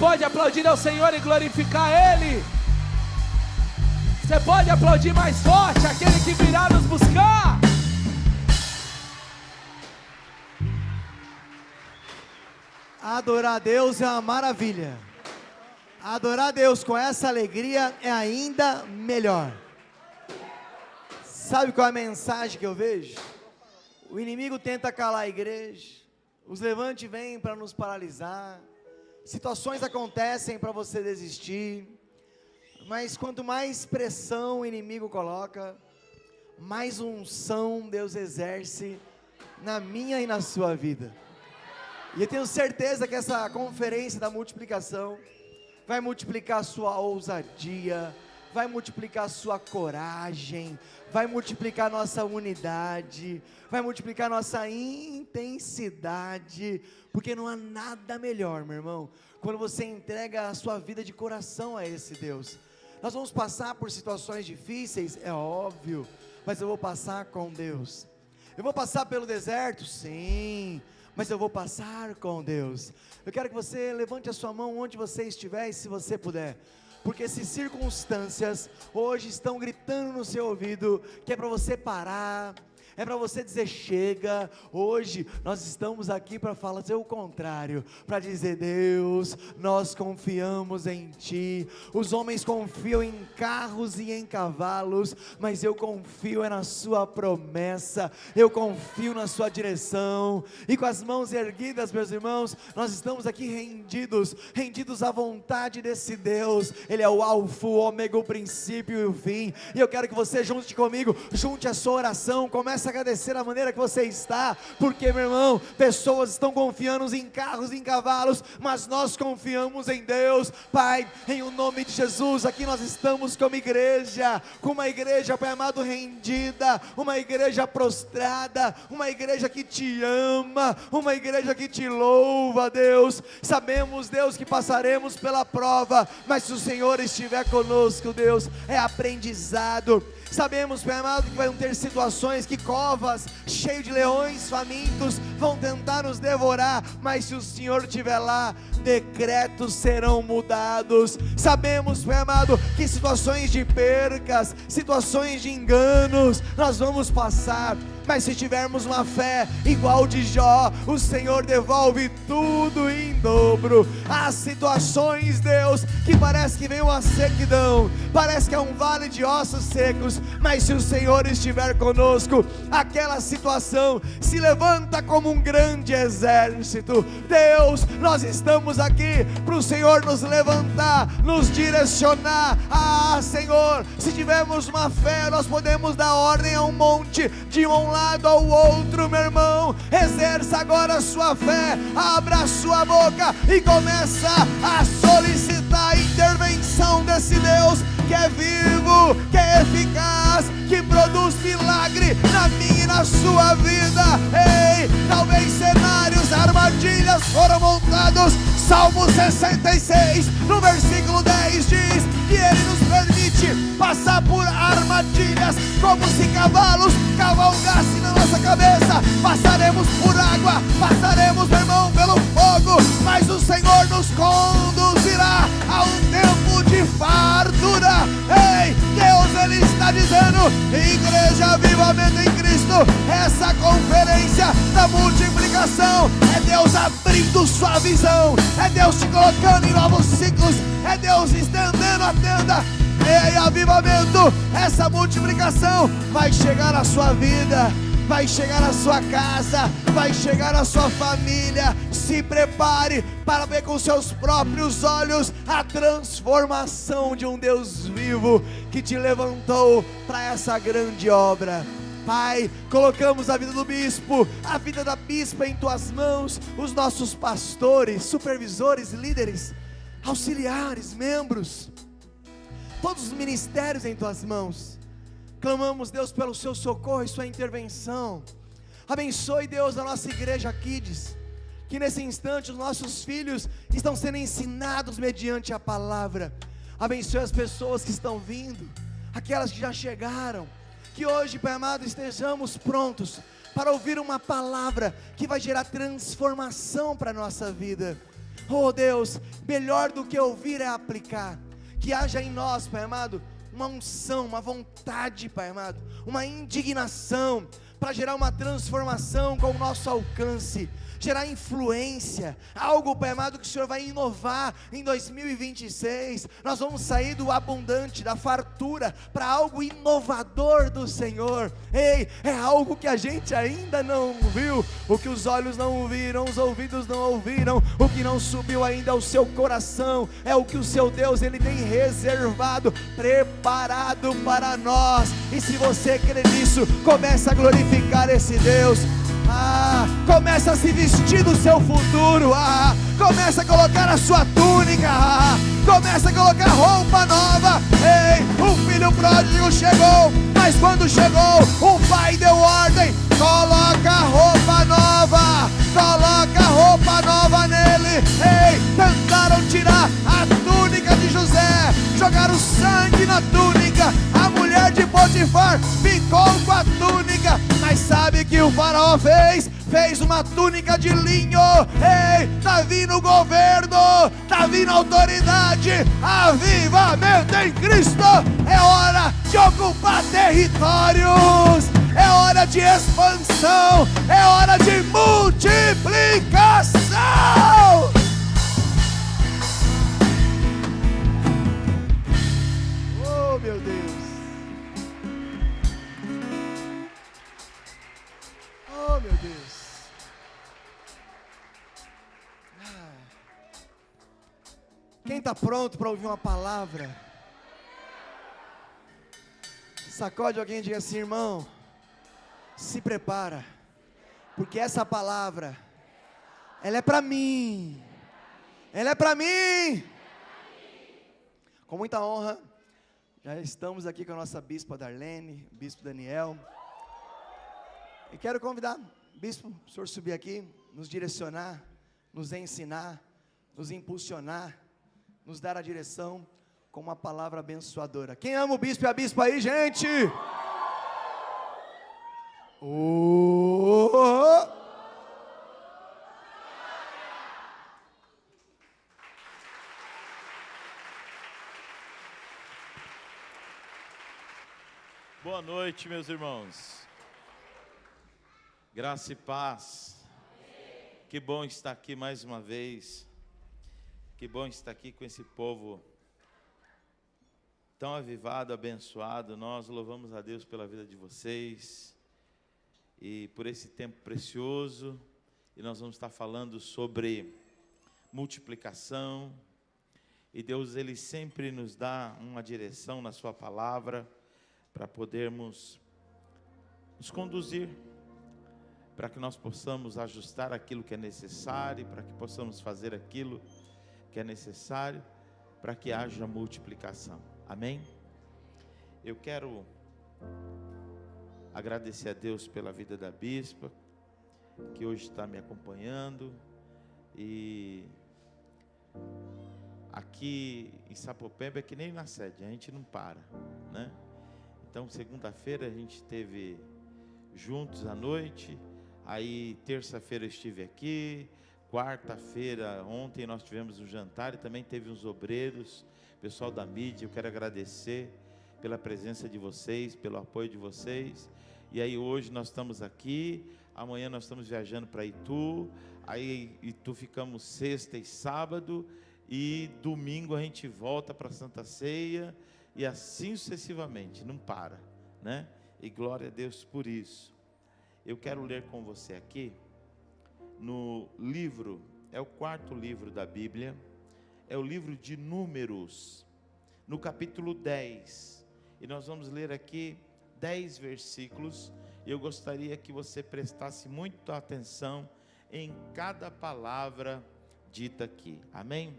pode aplaudir ao Senhor e glorificar Ele? Você pode aplaudir mais forte aquele que virá nos buscar? Adorar a Deus é uma maravilha. Adorar a Deus com essa alegria é ainda melhor. Sabe qual é a mensagem que eu vejo? O inimigo tenta calar a igreja, os levantes vêm para nos paralisar, situações acontecem para você desistir, mas quanto mais pressão o inimigo coloca, mais unção Deus exerce na minha e na sua vida. E eu tenho certeza que essa conferência da multiplicação vai multiplicar a sua ousadia, vai multiplicar a sua coragem, vai multiplicar a nossa unidade, vai multiplicar a nossa intensidade, porque não há nada melhor, meu irmão, quando você entrega a sua vida de coração a esse Deus. Nós vamos passar por situações difíceis, é óbvio, mas eu vou passar com Deus. Eu vou passar pelo deserto, sim, mas eu vou passar com Deus. Eu quero que você levante a sua mão onde você estiver, e se você puder, porque se circunstâncias hoje estão gritando no seu ouvido, que é para você parar, é para você dizer chega, hoje nós estamos aqui para fazer o contrário, para dizer Deus, nós confiamos em Ti. Os homens confiam em carros e em cavalos, mas eu confio na Sua promessa, eu confio na Sua direção, e com as mãos erguidas, meus irmãos, nós estamos aqui rendidos à vontade desse Deus. Ele é o alfa, o ômega, o princípio e o fim, e eu quero que você junte comigo, junte a sua oração, comece a agradecer a maneira que você está, porque, meu irmão, pessoas estão confiando em carros e em cavalos, mas nós confiamos em Deus. Pai, em o nome de Jesus, aqui nós estamos como igreja, com uma igreja, Pai amado, rendida, uma igreja prostrada, uma igreja que Te ama, uma igreja que Te louva, Deus. Sabemos, Deus, que passaremos pela prova, mas se o Senhor estiver conosco, Deus, é aprendizado. Sabemos, Pai amado, que vão ter situações que covas, cheios de leões famintos, vão tentar nos devorar, mas se o Senhor estiver lá, decretos serão mudados. Sabemos, Pai amado, que situações de percas, situações de enganos, nós vamos passar, mas se tivermos uma fé igual de Jó, o Senhor devolve tudo em dobro. Há situações, Deus, que parece que vem uma sequidão, parece que é um vale de ossos secos, mas se o Senhor estiver conosco, aquela situação se levanta como um grande exército. Deus, nós estamos aqui para o Senhor nos levantar, nos direcionar. Senhor, se tivermos uma fé, nós podemos dar ordem a um monte, de um lado ao outro, meu irmão. Exerça agora a sua fé, abra a sua boca e começa a solicitar a intervenção desse Deus que é vivo, que é eficaz, que produz milagre na minha e na sua vida. Ei, talvez cenários, armadilhas foram montados. Salmo 66, no versículo 10 diz que Ele nos permite passar por armadilhas, como se cavalos cavalgassem na nossa cabeça. Passaremos por água, passaremos, meu irmão, pelo fogo, mas o Senhor nos conduzirá a um tempo de fartura. Ei, Deus, Ele está dizendo, Igreja Avivamento em Cristo, essa conferência da multiplicação é Deus abrindo sua visão, é Deus te colocando em novos ciclos, é Deus estendendo a tenda. Ei, avivamento, essa multiplicação vai chegar na sua vida, vai chegar na sua casa, vai chegar na sua família. Se prepare para ver com seus próprios olhos a transformação de um Deus vivo que te levantou para essa grande obra. Pai, colocamos a vida do bispo, a vida da bispa em Tuas mãos, os nossos pastores, supervisores, líderes, auxiliares, membros, todos os ministérios em Tuas mãos. Clamamos, Deus, pelo Seu socorro e Sua intervenção. Abençoe, Deus, a nossa igreja Kids, que nesse instante os nossos filhos estão sendo ensinados mediante a palavra. Abençoe as pessoas que estão vindo, aquelas que já chegaram, que hoje, Pai amado, estejamos prontos para ouvir uma palavra que vai gerar transformação para a nossa vida. Oh Deus, melhor do que ouvir é aplicar. Que haja em nós, Pai amado, uma unção, uma vontade, Pai amado, uma indignação, para gerar uma transformação com o nosso alcance, gerar influência, algo, Pai amado, que o Senhor vai inovar em 2026, nós vamos sair do abundante, da fartura, para algo inovador do Senhor. Ei, é algo que a gente ainda não viu, o que os olhos não viram, os ouvidos não ouviram, o que não subiu ainda ao seu coração, é o que o seu Deus, Ele tem reservado, preparado para nós. E se você crê nisso, começa a glorificar esse Deus. Começa a se vestir do seu futuro, começa a colocar a sua túnica, começa a colocar roupa nova. Ei, o filho pródigo chegou, mas quando chegou, o pai deu ordem: coloca roupa nova, coloca roupa nova nele. Ei, tentaram tirar a túnica de José, jogaram sangue na túnica, a mulher de Potifar ficou com a túnica, mas sabe que o faraó fez uma túnica de linho. Ei, tá vindo governo, tá vindo autoridade, avivamento em Cristo. É hora de ocupar territórios, é hora de expansão, é hora de multiplicação. Oh meu Deus, oh meu Deus. Quem está pronto para ouvir uma palavra? Sacode alguém e diga assim: irmão, se prepara, porque essa palavra, ela é para mim, ela é para mim. Com muita honra, já estamos aqui com a nossa bispa Darlene, bispo Daniel, e quero convidar o bispo, o senhor subir aqui, nos direcionar, nos ensinar, nos impulsionar, nos dar a direção com uma palavra abençoadora. Quem ama o bispo e a bispa aí, gente? Boa noite, meus irmãos. Graça e paz. Que bom estar aqui mais uma vez. Que bom estar aqui com esse povo tão avivado, abençoado. Nós louvamos a Deus pela vida de vocês e por esse tempo precioso. E nós vamos estar falando sobre multiplicação. E Deus, Ele sempre nos dá uma direção na sua palavra para podermos nos conduzir, para que nós possamos ajustar aquilo que é necessário, para que possamos fazer aquilo que é necessário, para que haja multiplicação. Amém? Eu quero agradecer a Deus pela vida da bispa, que hoje está me acompanhando, e aqui em Sapopemba é que nem na sede, a gente não para, né? Então segunda-feira a gente esteve juntos à noite, aí terça-feira eu estive aqui, quarta-feira, ontem nós tivemos um jantar e também teve uns obreiros, pessoal da mídia. Eu quero agradecer pela presença de vocês, pelo apoio de vocês. E aí hoje nós estamos aqui, amanhã nós estamos viajando para Itu, aí Itu ficamos sexta e sábado, e domingo a gente volta para Santa Ceia, e assim sucessivamente, não para, né? E glória a Deus por isso. Eu quero ler com você aqui, no livro, é o quarto livro da Bíblia, é o livro de Números, no capítulo 10, e nós vamos ler aqui 10 versículos, e eu gostaria que você prestasse muita atenção em cada palavra dita aqui, amém?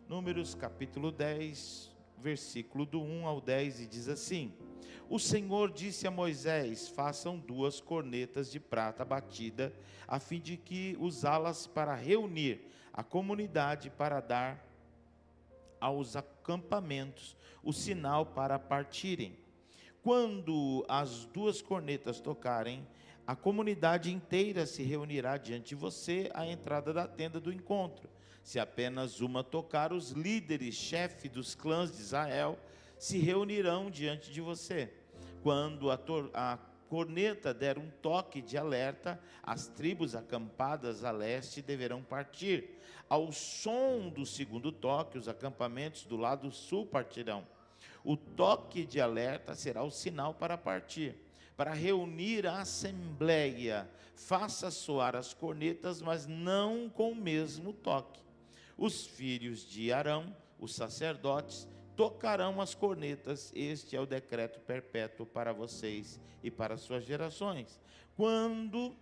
Números capítulo 10, versículo do 1 ao 10, e diz assim: o Senhor disse a Moisés: façam 2 cornetas de prata batida, a fim de que usá-las para reunir a comunidade, para dar aos acampamentos o sinal para partirem. Quando as 2 cornetas tocarem, a comunidade inteira se reunirá diante de você à entrada da tenda do encontro. Se apenas uma tocar, os líderes, chefes dos clãs de Israel, se reunirão diante de você. Quando a corneta der um toque de alerta, as tribos acampadas a leste deverão partir. Ao som do segundo toque, os acampamentos do lado sul partirão. O toque de alerta será o sinal para partir. Para reunir a assembleia, faça soar as cornetas, mas não com o mesmo toque. Os filhos de Arão, os sacerdotes, tocarão as cornetas. Este é o decreto perpétuo para vocês e para suas gerações. Quando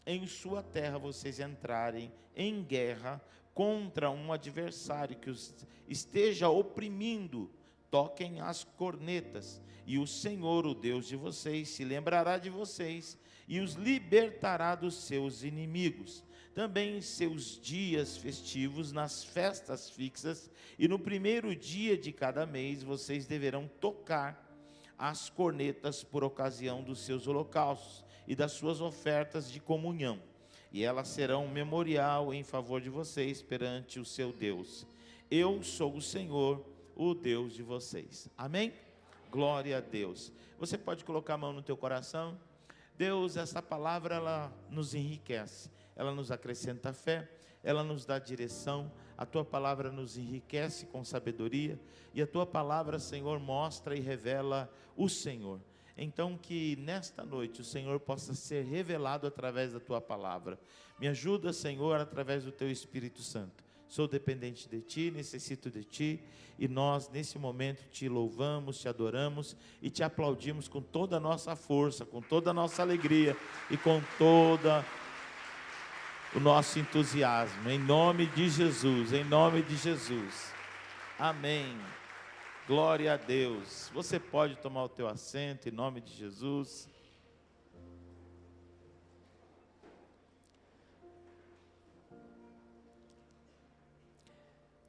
em sua terra vocês entrarem em guerra contra um adversário que os esteja oprimindo, toquem as cornetas, e o Senhor, o Deus de vocês, se lembrará de vocês e os libertará dos seus inimigos. Também em seus dias festivos, nas festas fixas e no primeiro dia de cada mês, vocês deverão tocar as cornetas por ocasião dos seus holocaustos e das suas ofertas de comunhão, e elas serão um memorial em favor de vocês perante o seu Deus. Eu sou o Senhor, o Deus de vocês. Amém? Glória a Deus. Você pode colocar a mão no teu coração. Deus, essa palavra, ela nos enriquece, ela nos acrescenta fé, ela nos dá direção. A tua palavra nos enriquece com sabedoria, e a tua palavra, Senhor, mostra e revela o Senhor. Então, que nesta noite o Senhor possa ser revelado através da tua palavra. Me ajuda, Senhor, através do teu Espírito Santo. Sou dependente de Ti, necessito de Ti, e nós nesse momento Te louvamos, Te adoramos e Te aplaudimos com toda a nossa força, com toda a nossa alegria e com toda o nosso entusiasmo, em nome de Jesus, em nome de Jesus. Amém. Glória a Deus. Você pode tomar o teu assento em nome de Jesus.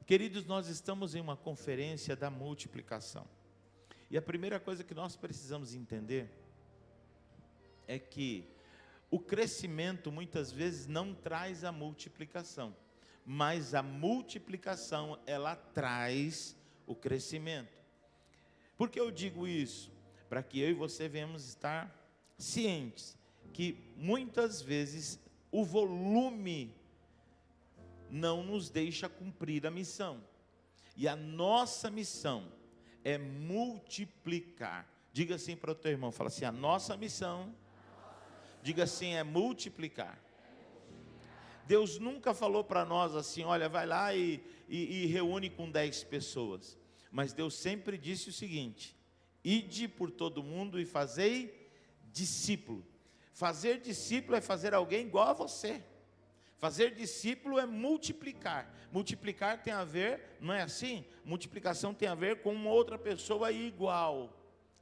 Queridos, nós estamos em uma conferência da multiplicação. E a primeira coisa que nós precisamos entender é que o crescimento muitas vezes não traz a multiplicação, mas a multiplicação ela traz o crescimento. Por que eu digo isso? Para que eu e você venhamos estar cientes que muitas vezes o volume não nos deixa cumprir a missão. E a nossa missão é multiplicar. Diga assim para o teu irmão, fala assim, a nossa missão, diga assim, é multiplicar. Deus nunca falou para nós assim, olha, vai lá e reúne com 10 pessoas. Mas Deus sempre disse o seguinte, ide por todo mundo e fazei discípulo. Fazer discípulo é fazer alguém igual a você. Fazer discípulo é multiplicar. Multiplicar tem a ver, não é assim? Multiplicação tem a ver com uma outra pessoa igual.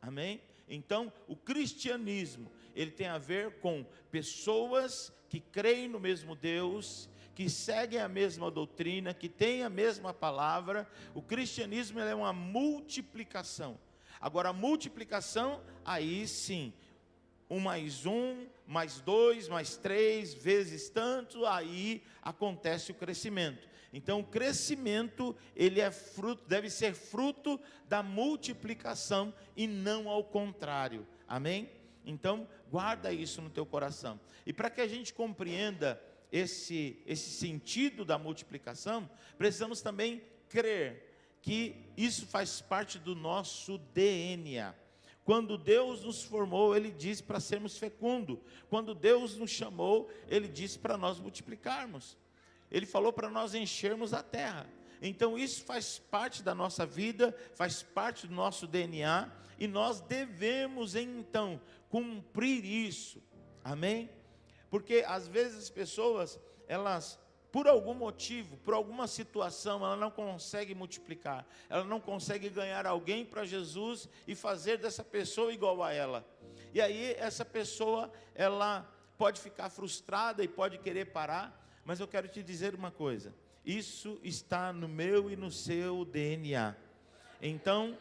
Amém? Então, o cristianismo, ele tem a ver com pessoas que creem no mesmo Deus, que seguem a mesma doutrina, que têm a mesma palavra. O cristianismo é uma multiplicação. Agora, a multiplicação, aí sim, 1 mais 1, mais 2, mais 3, vezes tanto, aí acontece o crescimento. Então o crescimento, ele é fruto, deve ser fruto da multiplicação e não ao contrário, amém? Então guarda isso no teu coração. E para que a gente compreenda esse sentido da multiplicação, precisamos também crer que isso faz parte do nosso DNA. Quando Deus nos formou, Ele disse para sermos fecundos. Quando Deus nos chamou, Ele disse para nós multiplicarmos. Ele falou para nós enchermos a terra. Então isso faz parte da nossa vida, faz parte do nosso DNA, e nós devemos então cumprir isso. Amém? Porque às vezes as pessoas, elas, por algum motivo, por alguma situação, ela não consegue multiplicar, ela não consegue ganhar alguém para Jesus e fazer dessa pessoa igual a ela. E aí essa pessoa, ela pode ficar frustrada e pode querer parar, mas eu quero te dizer uma coisa, isso está no meu e no seu DNA. Então,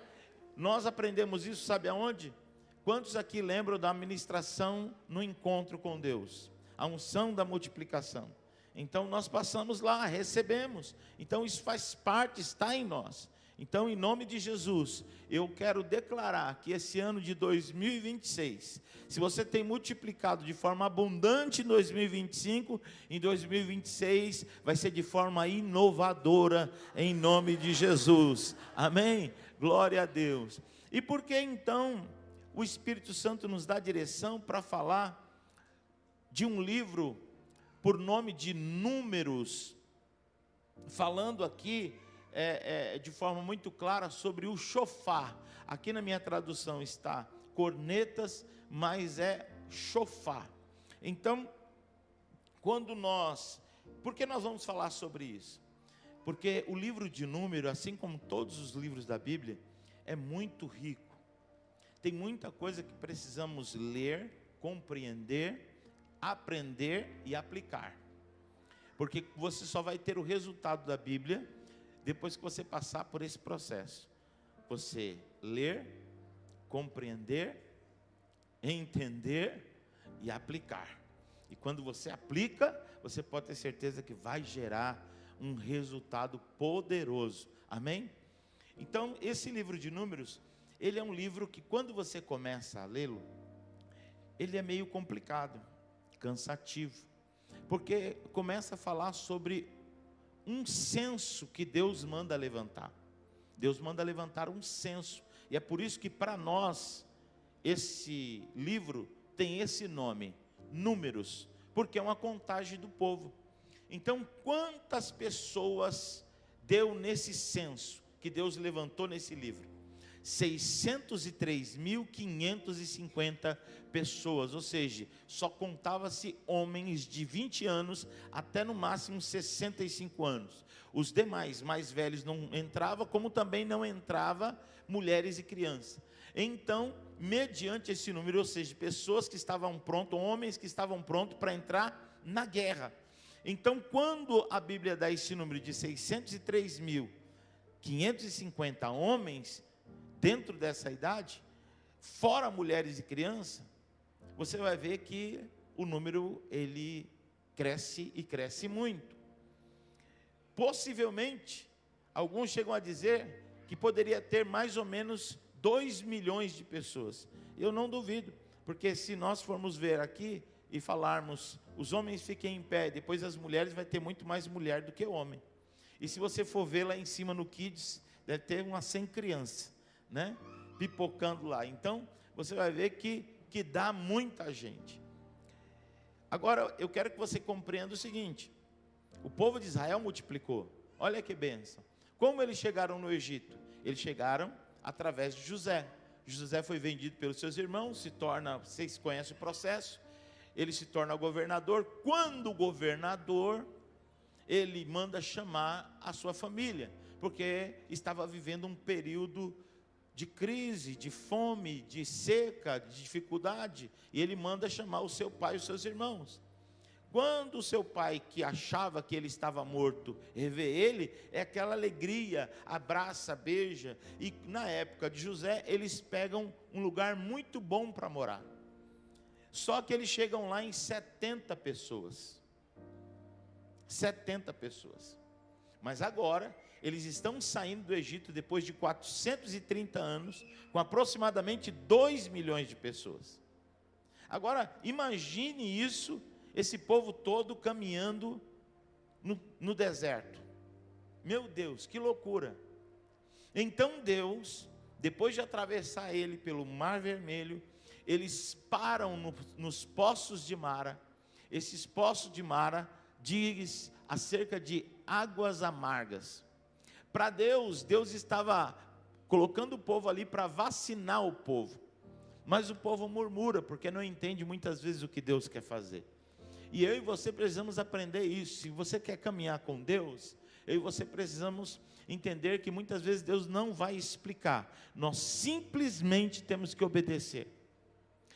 nós aprendemos isso, sabe aonde? Quantos aqui lembram da ministração no encontro com Deus? A unção da multiplicação. Então nós passamos lá, recebemos. Então isso faz parte, está em nós. Então, em nome de Jesus, eu quero declarar que esse ano de 2026, se você tem multiplicado de forma abundante em 2025, em 2026 vai ser de forma inovadora, em nome de Jesus. Amém? Glória a Deus. E por que então o Espírito Santo nos dá direção para falar de um livro por nome de Números, falando aqui de forma muito clara sobre o shofar? Aqui na minha tradução está cornetas, mas é shofar. Então, por que nós vamos falar sobre isso? Porque o livro de Números, assim como todos os livros da Bíblia, é muito rico. Tem muita coisa que precisamos ler, compreender, aprender e aplicar. Porque você só vai ter o resultado da Bíblia depois que você passar por esse processo. Você ler, compreender, entender e aplicar. E quando você aplica, você pode ter certeza que vai gerar um resultado poderoso. Amém? Então, esse livro de Números, ele é um livro que quando você começa a lê-lo, ele é meio complicado, cansativo, porque começa a falar sobre um censo que Deus manda levantar. Deus manda levantar um censo, e é por isso que para nós, esse livro tem esse nome, Números, porque é uma contagem do povo. Então, quantas pessoas deu nesse censo que Deus levantou nesse livro? 603.550 pessoas, ou seja, só contava-se homens de 20 anos até no máximo 65 anos. Os demais, mais velhos, não entravam, como também não entrava mulheres e crianças. Então, mediante esse número, ou seja, pessoas que estavam prontas, homens que estavam prontos para entrar na guerra. Então, quando a Bíblia dá esse número de 603.550 homens, dentro dessa idade, fora mulheres e crianças, você vai ver que o número, ele cresce e cresce muito. Possivelmente, alguns chegam a dizer que poderia ter mais ou menos 2 milhões de pessoas. Eu não duvido, porque se nós formos ver aqui e falarmos, os homens fiquem em pé, depois as mulheres, vai ter muito mais mulher do que homem. E se você for ver lá em cima no Kids, deve ter umas 100 crianças, né, pipocando lá. Então, você vai ver que dá muita gente. Agora, eu quero que você compreenda o seguinte: o povo de Israel multiplicou. Olha que bênção. Como eles chegaram no Egito? Eles chegaram através de José. José foi vendido pelos seus irmãos, vocês conhecem o processo, ele se torna governador. Quando o governador, ele manda chamar a sua família, porque estava vivendo um período de crise, de fome, de seca, de dificuldade, e ele manda chamar o seu pai e os seus irmãos. Quando o seu pai, que achava que ele estava morto, revê ele, é aquela alegria, abraça, beija, e na época de José, eles pegam um lugar muito bom para morar. Só que eles chegam lá em 70 pessoas. 70 pessoas. Mas agora, eles estão saindo do Egito depois de 430 anos, com aproximadamente 2 milhões de pessoas. Agora, imagine isso, esse povo todo caminhando no deserto. Meu Deus, que loucura! Então Deus, depois de atravessar ele pelo Mar Vermelho, eles param nos poços de Mara. Esses poços de Mara diz acerca de águas amargas. Para Deus estava colocando o povo ali para vacinar o povo. Mas o povo murmura, porque não entende muitas vezes o que Deus quer fazer. E eu e você precisamos aprender isso. Se você quer caminhar com Deus, eu e você precisamos entender que muitas vezes Deus não vai explicar. Nós simplesmente temos que obedecer.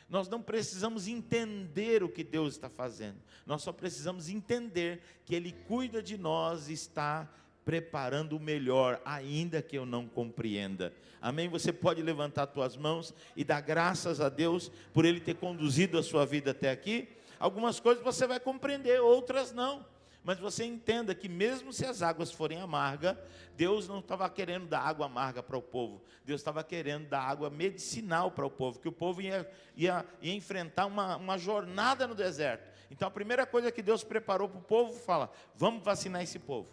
Nós não precisamos entender o que Deus está fazendo. Nós só precisamos entender que Ele cuida de nós e está preparando o melhor, ainda que eu não compreenda. Amém? Você pode levantar suas mãos e dar graças a Deus por Ele ter conduzido a sua vida até aqui. Algumas coisas você vai compreender, outras não. Mas você entenda que mesmo se as águas forem amargas, Deus não estava querendo dar água amarga para o povo. Deus estava querendo dar água medicinal para o povo, que o povo ia enfrentar uma jornada no deserto. Então a primeira coisa que Deus preparou para o povo, fala, vamos vacinar esse povo.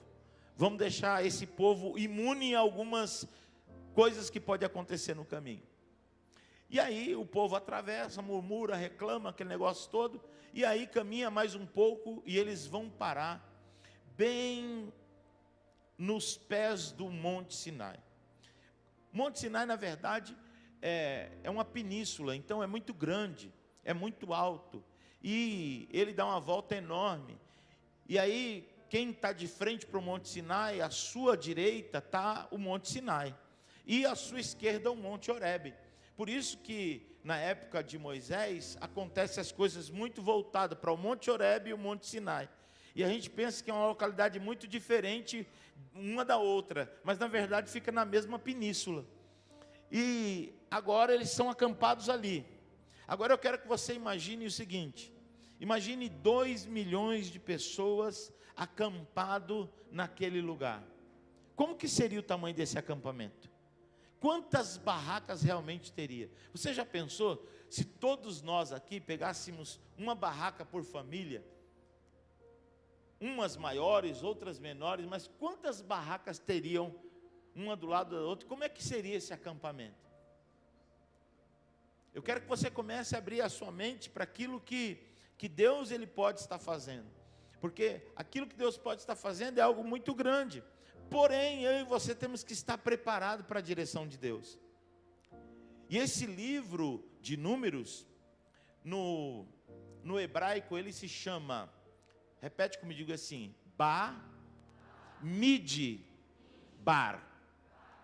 Vamos deixar esse povo imune a algumas coisas que podem acontecer no caminho. E aí o povo atravessa, murmura, reclama, aquele negócio todo. E aí caminha mais um pouco e eles vão parar bem nos pés do Monte Sinai. Monte Sinai, na verdade, é uma península, então é muito grande, é muito alto. E ele dá uma volta enorme. E aí, quem está de frente para o Monte Sinai, à sua direita está o Monte Sinai. E à sua esquerda o Monte Horebe. Por isso que na época de Moisés, acontecem as coisas muito voltadas para o Monte Horebe e o Monte Sinai. E a gente pensa que é uma localidade muito diferente uma da outra, mas na verdade fica na mesma península. E agora eles são acampados ali. Agora eu quero que você imagine o seguinte: imagine 2 milhões de pessoas acampado naquele lugar. Como que seria o tamanho desse acampamento? Quantas barracas realmente teria? Você já pensou se todos nós aqui pegássemos uma barraca por família? Umas maiores, outras menores, mas quantas barracas teriam uma do lado da outra? Como é que seria esse acampamento? Eu quero que você comece a abrir a sua mente para aquilo que Deus ele pode estar fazendo. Porque aquilo que Deus pode estar fazendo é algo muito grande. Porém, eu e você temos que estar preparados para a direção de Deus. E esse livro de Números, no hebraico, ele se chama, repete comigo, diga assim, Bamidbar.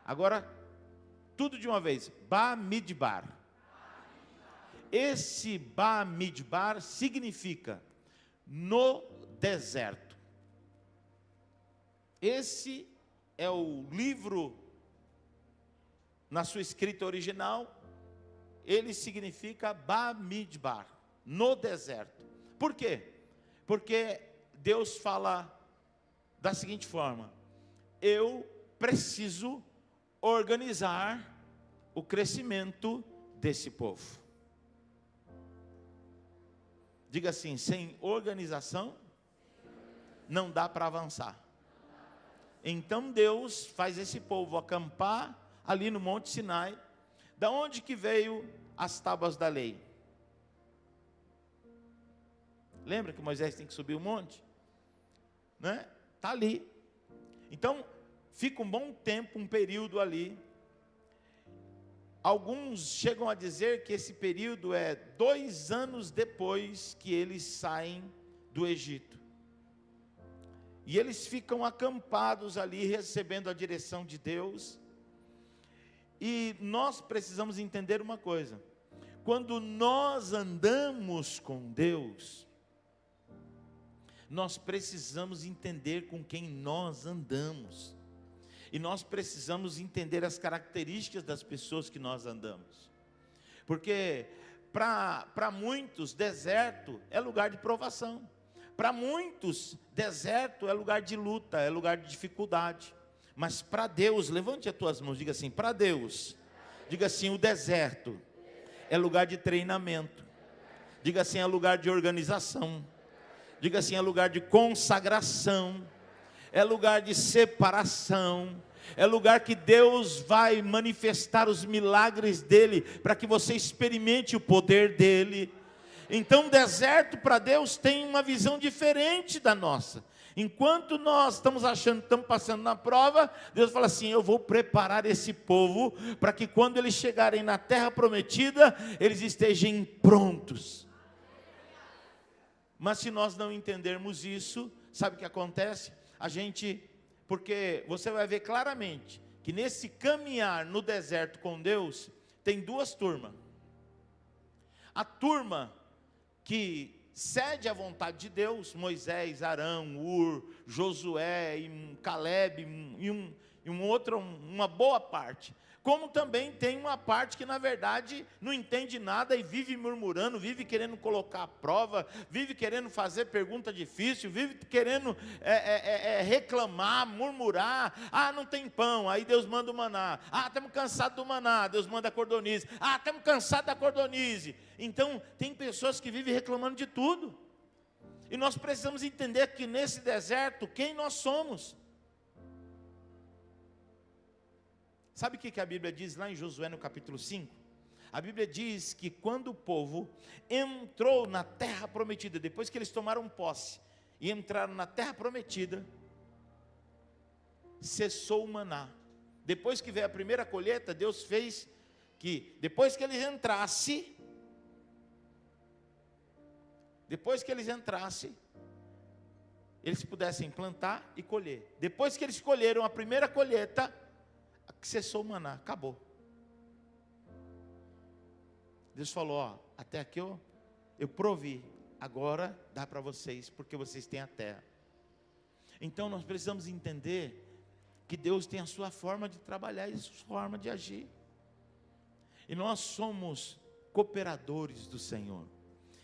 Agora, tudo de uma vez, Bamidbar. Esse Bamidbar significa no deserto. Esse é o livro, na sua escrita original, ele significa Bamidbar, no deserto. Por quê? Porque Deus fala da seguinte forma: eu preciso organizar o crescimento desse povo. Diga assim, sem organização, não dá para avançar. Então Deus faz esse povo acampar ali no Monte Sinai. Da onde que veio as tábuas da lei? Lembra que Moisés tem que subir o monte? Né? Está ali. Então, fica um bom tempo, um período ali. Alguns chegam a dizer que esse período é 2 anos depois que eles saem do Egito. E eles ficam acampados ali, recebendo a direção de Deus. E nós precisamos entender uma coisa: quando nós andamos com Deus, nós precisamos entender com quem nós andamos. E nós precisamos entender as características das pessoas que nós andamos. Porque para muitos, deserto é lugar de provação. Para muitos, deserto é lugar de luta, é lugar de dificuldade. Mas para Deus, levante as tuas mãos, diga assim, para Deus, diga assim, o deserto é lugar de treinamento. Diga assim, é lugar de organização. Diga assim, é lugar de consagração. É lugar de separação. É lugar que Deus vai manifestar os milagres dele, para que você experimente o poder dele. Então, o deserto para Deus tem uma visão diferente da nossa. Enquanto nós estamos achando que estamos passando na prova, Deus fala assim: eu vou preparar esse povo, para que quando eles chegarem na terra prometida, eles estejam prontos. Mas se nós não entendermos isso, sabe o que acontece? Porque você vai ver claramente, que nesse caminhar no deserto com Deus, tem 2 turmas. A turma que cede à vontade de Deus, Moisés, Arão, Ur, Josué, e Caleb, e uma boa parte. como também tem uma parte que na verdade não entende nada e vive murmurando, vive querendo colocar à prova, vive querendo fazer pergunta difícil, vive querendo reclamar, murmurar. Ah, não tem pão, aí Deus manda o maná. Ah, estamos cansados do maná, Deus manda a cordonize. Ah, estamos cansados da cordonize. Então tem pessoas que vivem reclamando de tudo. E nós precisamos entender que nesse deserto, quem nós somos? Sabe o que a Bíblia diz lá em Josué no capítulo 5? A Bíblia diz que quando o povo entrou na terra prometida, depois que eles tomaram posse e entraram na terra prometida, cessou o maná. Depois que veio a primeira colheita, Deus fez que, depois que eles entrassem, eles pudessem plantar e colher. Depois que eles colheram a primeira colheita, cessou o maná, acabou. Deus falou, ó, até aqui eu provi, agora dá para vocês, porque vocês têm a terra. Então nós precisamos entender que Deus tem a sua forma de trabalhar e a sua forma de agir. E nós somos cooperadores do Senhor.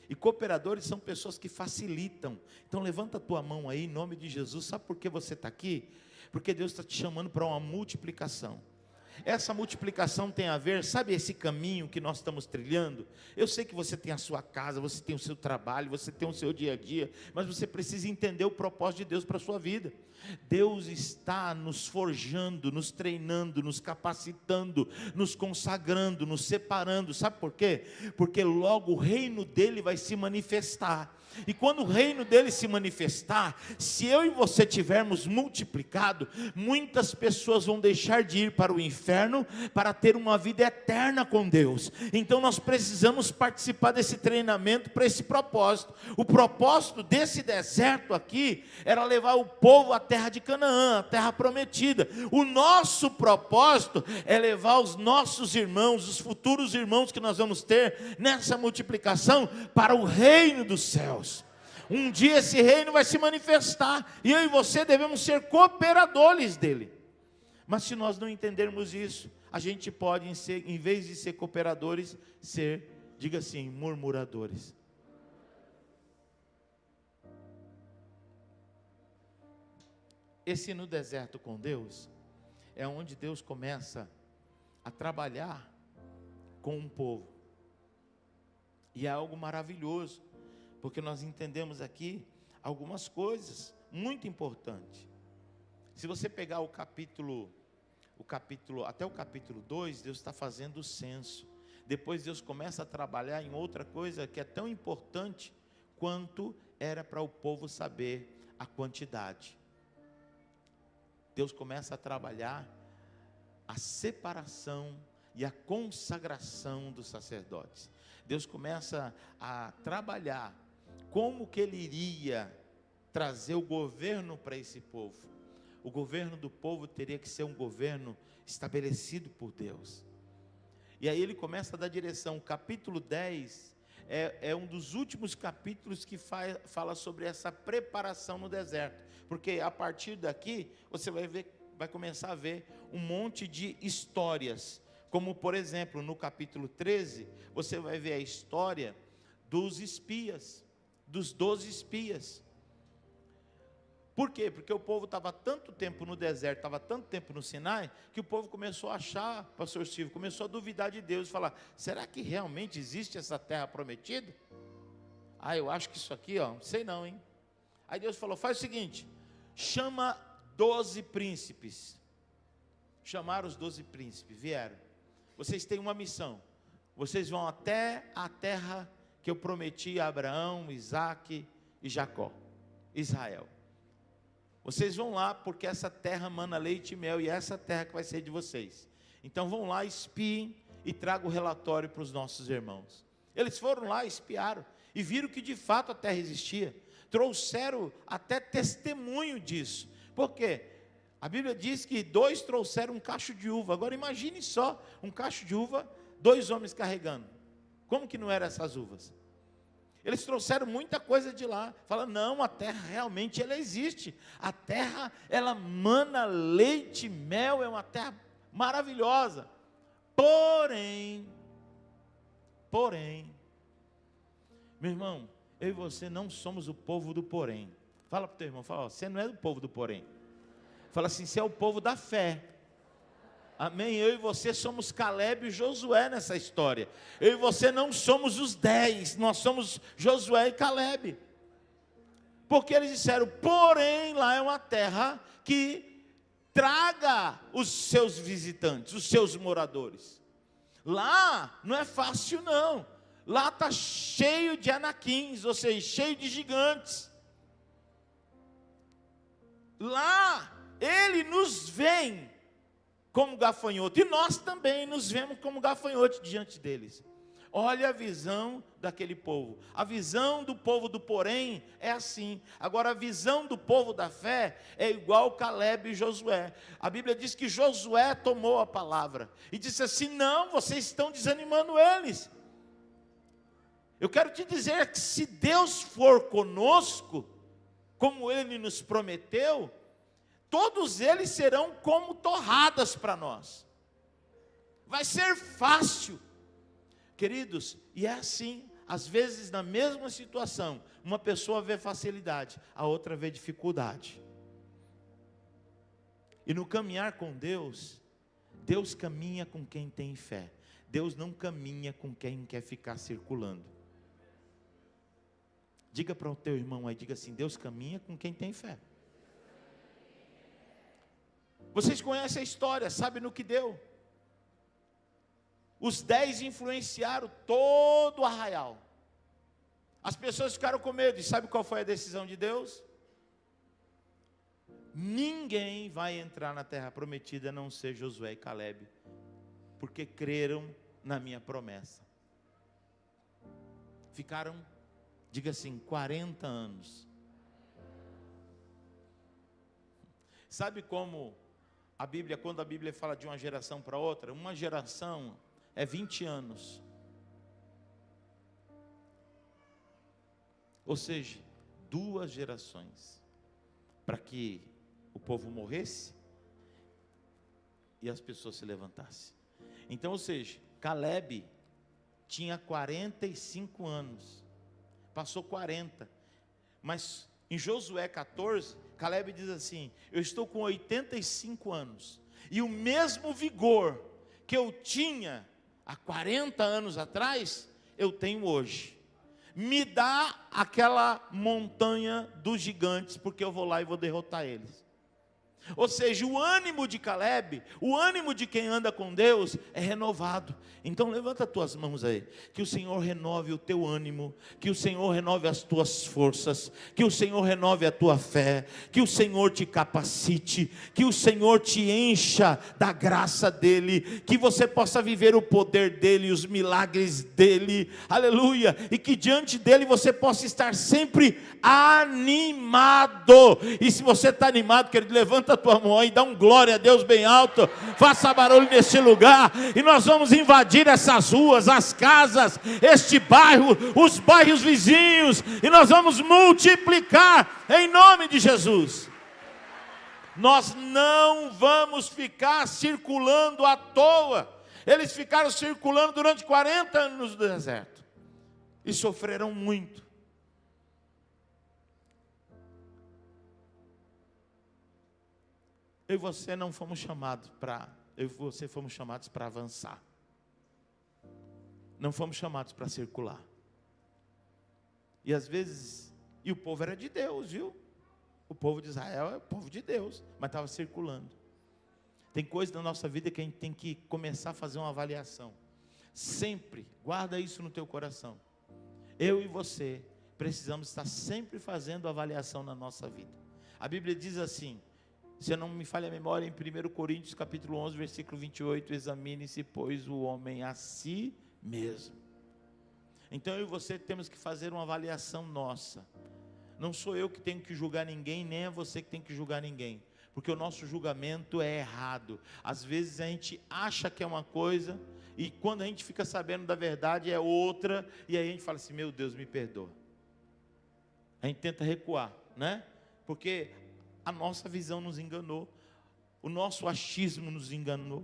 E cooperadores são pessoas que facilitam. Então levanta a tua mão aí, em nome de Jesus. Sabe por que você está aqui? Porque Deus está te chamando para uma multiplicação. Essa multiplicação tem a ver, sabe esse caminho que nós estamos trilhando? Eu sei que você tem a sua casa, você tem o seu trabalho, você tem o seu dia a dia, mas você precisa entender o propósito de Deus para a sua vida. Deus está nos forjando, nos treinando, nos capacitando, nos consagrando, nos separando. Sabe por quê? Porque logo o reino dele vai se manifestar. E quando o reino dele se manifestar, se eu e você tivermos multiplicado, muitas pessoas vão deixar de ir para o inferno para ter uma vida eterna com Deus. Então nós precisamos participar desse treinamento para esse propósito. O propósito desse deserto aqui era levar o povo à terra de Canaã, a terra prometida. O nosso propósito é levar os nossos irmãos, os futuros irmãos que nós vamos ter nessa multiplicação, para o reino dos céus. Um dia esse reino vai se manifestar, e eu e você devemos ser cooperadores dele. Mas se nós não entendermos isso, a gente pode, em vez de ser cooperadores, ser, diga assim, murmuradores. Esse no deserto com Deus, é onde Deus começa a trabalhar com um povo. E é algo maravilhoso, porque nós entendemos aqui algumas coisas muito importantes. Se você pegar até o capítulo 2, Deus está fazendo o censo. Depois Deus começa a trabalhar em outra coisa que é tão importante quanto era para o povo saber a quantidade. Deus começa a trabalhar a separação e a consagração dos sacerdotes. Deus começa a trabalhar como que ele iria trazer o governo para esse povo. O governo do povo teria que ser um governo estabelecido por Deus. E aí ele começa a dar direção. O capítulo 10 é um dos últimos capítulos que fala sobre essa preparação no deserto. Porque a partir daqui, você vai começar a ver um monte de histórias. Como, por exemplo, no capítulo 13, você vai ver a história dos espias, dos 12 espias. Por quê? Porque o povo estava tanto tempo no deserto, estava tanto tempo no Sinai, que o povo começou a achar, pastor Silvio, começou a duvidar de Deus, falar, será que realmente existe essa terra prometida? Eu acho que isso aqui, não sei não, hein? Aí Deus falou, faz o seguinte, chama 12 príncipes. Chamaram os 12 príncipes, vieram. Vocês têm uma missão, vocês vão até a terra que eu prometi a Abraão, Isaque e Jacó, Israel. Vocês vão lá porque essa terra mana leite e mel, e é essa terra que vai ser de vocês. Então vão lá, espiem e tragam o relatório para os nossos irmãos. Eles foram lá, espiaram e viram que de fato a terra existia. Trouxeram até testemunho disso. Por quê? A Bíblia diz que 2 trouxeram um cacho de uva. Agora imagine só, um cacho de uva, 2 homens carregando. Como que não eram essas uvas? Eles trouxeram muita coisa de lá. Falaram, não, a terra realmente ela existe. A terra, ela mana leite e mel, é uma terra maravilhosa. Porém, meu irmão, eu e você não somos o povo do porém. Fala para o teu irmão, fala, ó, você não é do povo do porém. Fala assim, você é o povo da fé. Amém? Eu e você somos Caleb e Josué nessa história. Eu e você não somos os 10, nós somos Josué e Caleb. Porque eles disseram, porém lá é uma terra que traga os seus visitantes, os seus moradores. Lá não é fácil não. Lá está cheio de anaquins, ou seja, cheio de gigantes. Lá ele nos vê como gafanhoto, e nós também nos vemos como gafanhoto diante deles. Olha a visão daquele povo. A visão do povo do porém é assim. Agora a visão do povo da fé é igual Caleb e Josué. A Bíblia diz que Josué tomou a palavra e disse assim, não, vocês estão desanimando eles. Eu quero te dizer que se Deus for conosco, como Ele nos prometeu, todos eles serão como torradas para nós. Vai ser fácil. Queridos, e é assim, às vezes na mesma situação, uma pessoa vê facilidade, a outra vê dificuldade. E no caminhar com Deus, Deus caminha com quem tem fé. Deus não caminha com quem quer ficar circulando. Diga para o teu irmão aí, diga assim, Deus caminha com quem tem fé. Vocês conhecem a história, sabem no que deu. Os 10 influenciaram todo o arraial. As pessoas ficaram com medo. E sabe qual foi a decisão de Deus? Ninguém vai entrar na terra prometida a não ser Josué e Caleb, porque creram na minha promessa. Ficaram, diga assim, 40 anos. Sabe como a Bíblia, quando a Bíblia fala de uma geração para outra, uma geração é 20 anos. Ou seja, 2 gerações para que o povo morresse e as pessoas se levantassem. Então, ou seja, Caleb tinha 45 anos, passou 40, mas em Josué 14, Caleb diz assim, eu estou com 85 anos, e o mesmo vigor que eu tinha há 40 anos atrás, eu tenho hoje. Me dá aquela montanha dos gigantes, porque eu vou lá e vou derrotar eles. Ou seja, o ânimo de Caleb, o ânimo de quem anda com Deus é renovado. Então levanta as tuas mãos aí, que o Senhor renove o teu ânimo, que o Senhor renove as tuas forças, que o Senhor renove a tua fé, que o Senhor te capacite, que o Senhor te encha da graça dEle, que você possa viver o poder dEle, os milagres dEle, aleluia, e que diante dEle você possa estar sempre animado. E se você está animado, querido, levanta a tua mão aí, dá um glória a Deus bem alto, faça barulho nesse lugar, e nós vamos invadir essas ruas, as casas, este bairro, os bairros vizinhos, e nós vamos multiplicar em nome de Jesus. Nós não vamos ficar circulando à toa. Eles ficaram circulando durante 40 anos no deserto e sofreram muito. Eu e você não fomos chamados para, eu e você fomos chamados para avançar. Não fomos chamados para circular. E às vezes, e o povo era de Deus, viu? O povo de Israel é o povo de Deus, mas estava circulando. Tem coisas na nossa vida que a gente tem que começar a fazer uma avaliação. Sempre, guarda isso no teu coração. Eu e você precisamos estar sempre fazendo avaliação na nossa vida. A Bíblia diz assim, se não me falha a memória, em 1 Coríntios capítulo 11, versículo 28, examine-se, pois, o homem a si mesmo. Então eu e você temos que fazer uma avaliação nossa. Não sou eu que tenho que julgar ninguém, nem é você que tem que julgar ninguém, porque o nosso julgamento é errado. Às vezes a gente acha que é uma coisa, e quando a gente fica sabendo da verdade é outra, e aí a gente fala assim, meu Deus, me perdoa. A gente tenta recuar, né? Porque a nossa visão nos enganou, o nosso achismo nos enganou.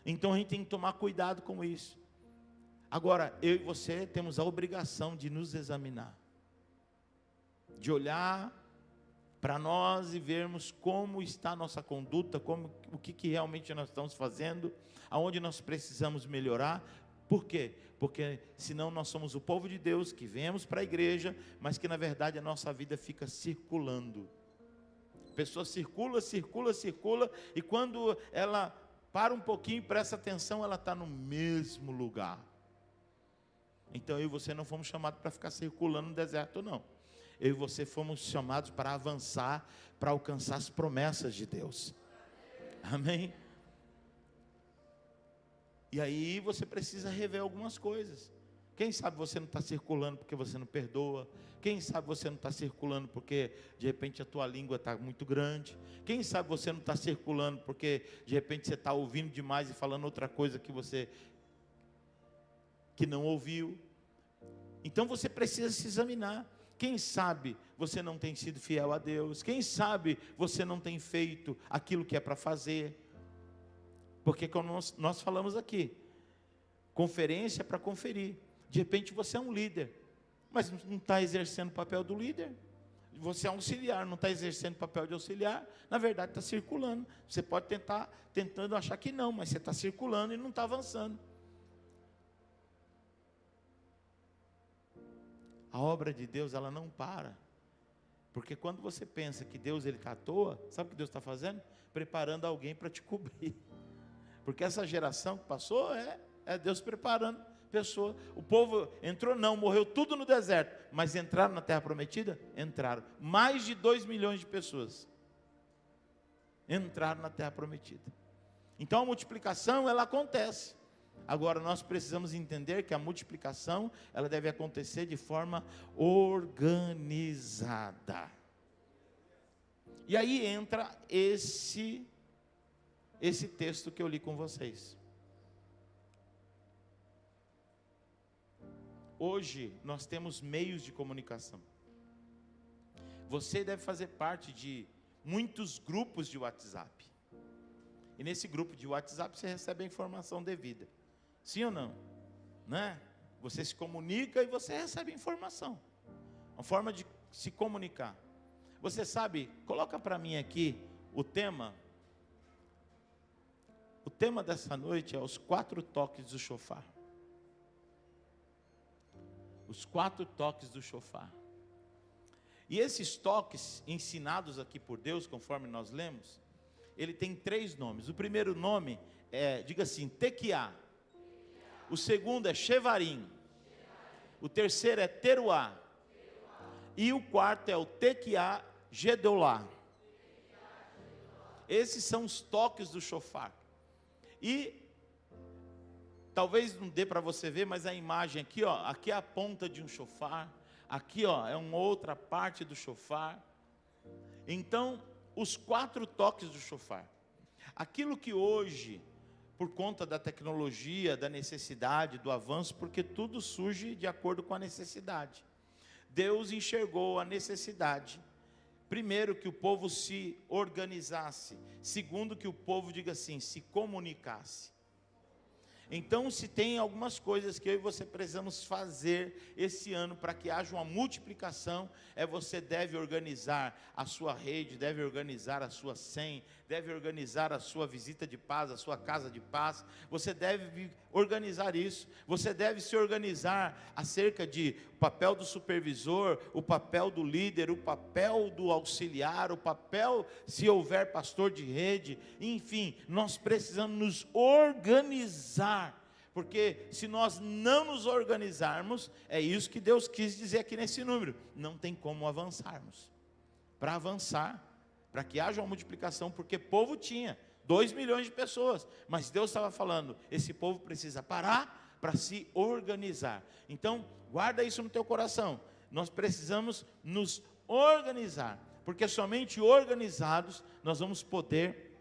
Então a gente tem que tomar cuidado com isso. Agora, eu e você temos a obrigação de nos examinar, de olhar para nós e vermos como está a nossa conduta, o que realmente nós estamos fazendo, aonde nós precisamos melhorar. Por quê? Porque senão nós somos o povo de Deus que viemos para a igreja, mas que na verdade a nossa vida fica circulando. A pessoa circula, e quando ela para um pouquinho, presta atenção, ela está no mesmo lugar. Então eu e você não fomos chamados para ficar circulando no deserto, não. Eu e você fomos chamados para avançar, para alcançar as promessas de Deus. Amém? E aí você precisa rever algumas coisas. Quem sabe você não está circulando porque você não perdoa. Quem sabe você não está circulando porque de repente a tua língua está muito grande. Quem sabe você não está circulando porque de repente você está ouvindo demais e falando outra coisa que não ouviu. Então você precisa se examinar. Quem sabe você não tem sido fiel a Deus. Quem sabe você não tem feito aquilo que é para fazer. Porque como nós falamos aqui, conferência é para conferir. De repente você é um líder, mas não está exercendo o papel do líder. Você é um auxiliar, não está exercendo o papel de auxiliar. Na verdade está circulando. Você pode tentando achar que não, mas você está circulando e não está avançando. A obra de Deus, ela não para. Porque quando você pensa que Deus está à toa, sabe o que Deus está fazendo? Preparando alguém para te cobrir. Porque essa geração que passou é Deus preparando pessoa. O povo entrou, morreu tudo no deserto, mas entraram na terra prometida? Entraram. Mais de 2 milhões de pessoas entraram na terra prometida. Então a multiplicação, ela acontece. Agora nós precisamos entender que a multiplicação, ela deve acontecer de forma organizada. E aí entra esse texto que eu li com vocês. Hoje nós temos meios de comunicação. Você deve fazer parte de muitos grupos de WhatsApp. E nesse grupo de WhatsApp você recebe a informação devida. Sim ou não? Né? Você se comunica e você recebe informação. Uma forma de se comunicar. Você sabe, coloca para mim aqui o tema. O tema dessa noite é os 4 toques do shofar. Os 4 toques do shofar. E esses toques ensinados aqui por Deus, conforme nós lemos, ele tem 3 nomes. O primeiro nome é, diga assim, Tequiá. O segundo é Shevarim. O terceiro é Teruá. E o quarto é o Tequiá Gedolá. Esses são os toques do shofar. E talvez não dê para você ver, mas a imagem aqui, aqui é a ponta de um shofar. Aqui, é uma outra parte do shofar. Então, os 4 toques do shofar. Aquilo que hoje, por conta da tecnologia, da necessidade, do avanço, porque tudo surge de acordo com a necessidade. Deus enxergou a necessidade. Primeiro, que o povo se organizasse. Segundo, que o povo, diga assim, se comunicasse. Então, se tem algumas coisas que eu e você precisamos fazer esse ano para que haja uma multiplicação, você deve organizar a sua rede, deve organizar a sua senha, deve organizar a sua visita de paz, a sua casa de paz. Você deve organizar isso. Você deve se organizar acerca de o papel do supervisor, o papel do líder, o papel do auxiliar, o papel, se houver pastor de rede, enfim, nós precisamos nos organizar. Porque se nós não nos organizarmos, é isso que Deus quis dizer aqui nesse número, não tem como avançarmos. Para avançar, para que haja uma multiplicação, porque povo tinha 2 milhões de pessoas, mas Deus estava falando, esse povo precisa parar para se organizar. Então, guarda isso no teu coração, nós precisamos nos organizar, porque somente organizados nós vamos poder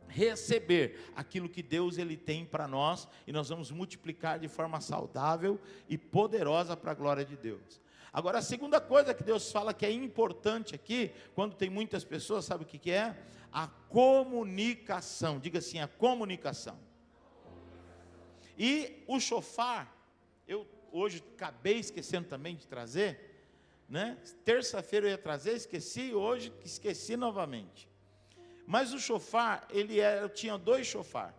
receber aquilo que Deus ele tem para nós, e nós vamos multiplicar de forma saudável e poderosa para a glória de Deus. Agora, a segunda coisa que Deus fala que é importante aqui, quando tem muitas pessoas, sabe o que é? A comunicação. Diga assim, a comunicação. E o chofar, eu hoje acabei esquecendo também de trazer, né? Terça-feira eu ia trazer, esqueci, hoje esqueci novamente. Mas o chofar, tinha 2 chofar.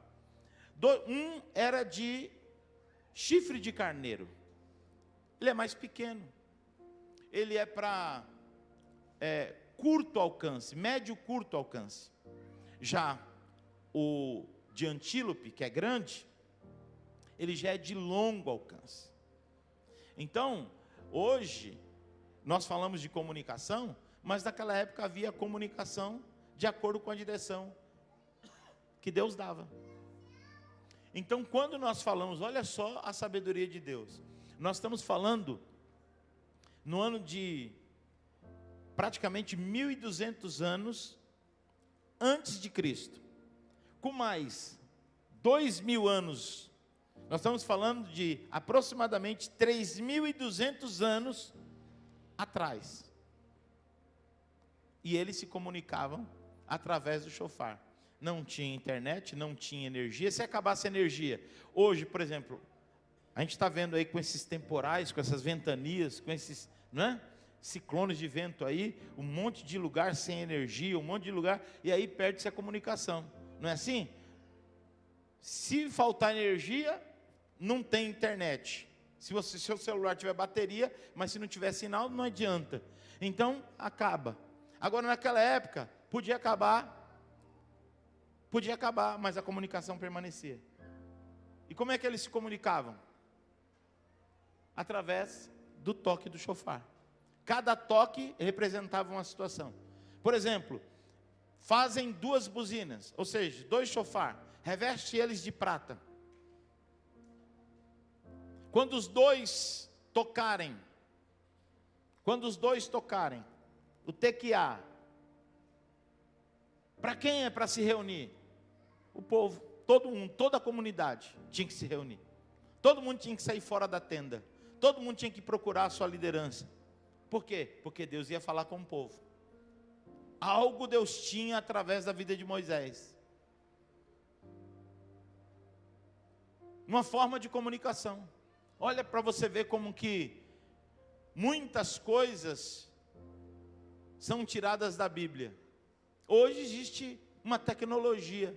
Um era de chifre de carneiro. Ele é mais pequeno. Ele é para curto alcance, médio curto alcance. Já o de antílope, que é grande, ele já é de longo alcance. Então, hoje, nós falamos de comunicação, mas naquela época havia comunicação de acordo com a direção que Deus dava. Então, quando nós falamos, olha só a sabedoria de Deus. Nós estamos falando no ano de praticamente 1.200 anos antes de Cristo. Com mais 2.000 anos, nós estamos falando de aproximadamente 3.200 anos atrás. E eles se comunicavam através do chofar. Não tinha internet, não tinha energia. Se acabasse a energia, hoje, por exemplo, a gente está vendo aí com esses temporais, com essas ventanias, com esses, né, ciclones de vento aí, um monte de lugar sem energia, um monte de lugar, e aí perde-se a comunicação. Não é assim? Se faltar energia, não tem internet. Se seu celular tiver bateria, mas se não tiver sinal, não adianta. Então, acaba. Agora, naquela época, podia acabar, mas a comunicação permanecia. E como é que eles se comunicavam? Através do toque do chofar. Cada toque representava uma situação. Por exemplo, fazem 2 buzinas, ou seja, 2 chofar, reveste eles de prata. Quando os dois tocarem, o tequiá, para quem é para se reunir? O povo, todo mundo, toda a comunidade tinha que se reunir. Todo mundo tinha que sair fora da tenda. Todo mundo tinha que procurar a sua liderança. Por quê? Porque Deus ia falar com o povo. Algo Deus tinha através da vida de Moisés. Uma forma de comunicação. Olha para você ver como que muitas coisas são tiradas da Bíblia. Hoje existe uma tecnologia,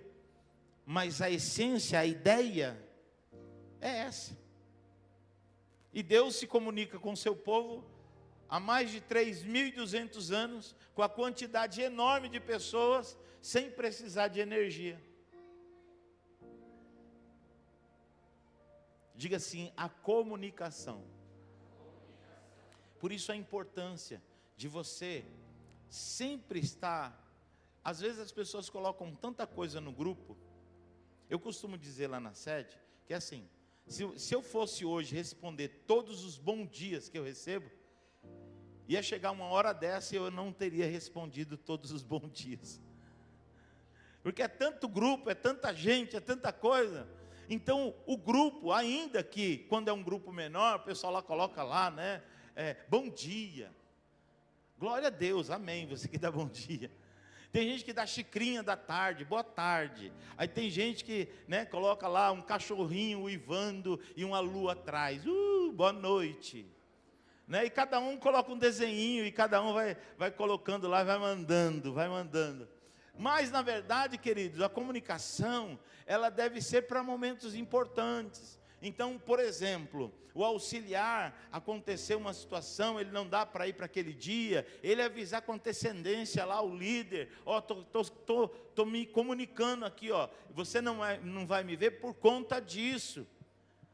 mas a essência, a ideia é essa. E Deus se comunica com o seu povo há mais de 3.200 anos, com a quantidade enorme de pessoas, sem precisar de energia. Diga assim, a comunicação. Por isso a importância de você sempre estar. Às vezes as pessoas colocam tanta coisa no grupo. Eu costumo dizer lá na sede, que é assim, se eu fosse hoje responder todos os bons dias que eu recebo, ia chegar uma hora dessa e eu não teria respondido todos os bons dias. Porque é tanto grupo, é tanta gente, é tanta coisa. Então, o grupo, ainda que, quando é um grupo menor, o pessoal lá coloca lá, né? Bom dia. Glória a Deus, amém, você que dá bom dia. Tem gente que dá xicrinha da tarde, boa tarde. Aí tem gente que, né, coloca lá um cachorrinho uivando e uma lua atrás. Boa noite. Né? E cada um coloca um desenhinho e cada um vai colocando lá, vai mandando. Mas, na verdade, queridos, a comunicação, ela deve ser para momentos importantes. Então, por exemplo, o auxiliar, aconteceu uma situação, ele não dá para ir para aquele dia, ele avisar com antecedência lá o líder, tô me comunicando aqui, você não vai me ver por conta disso,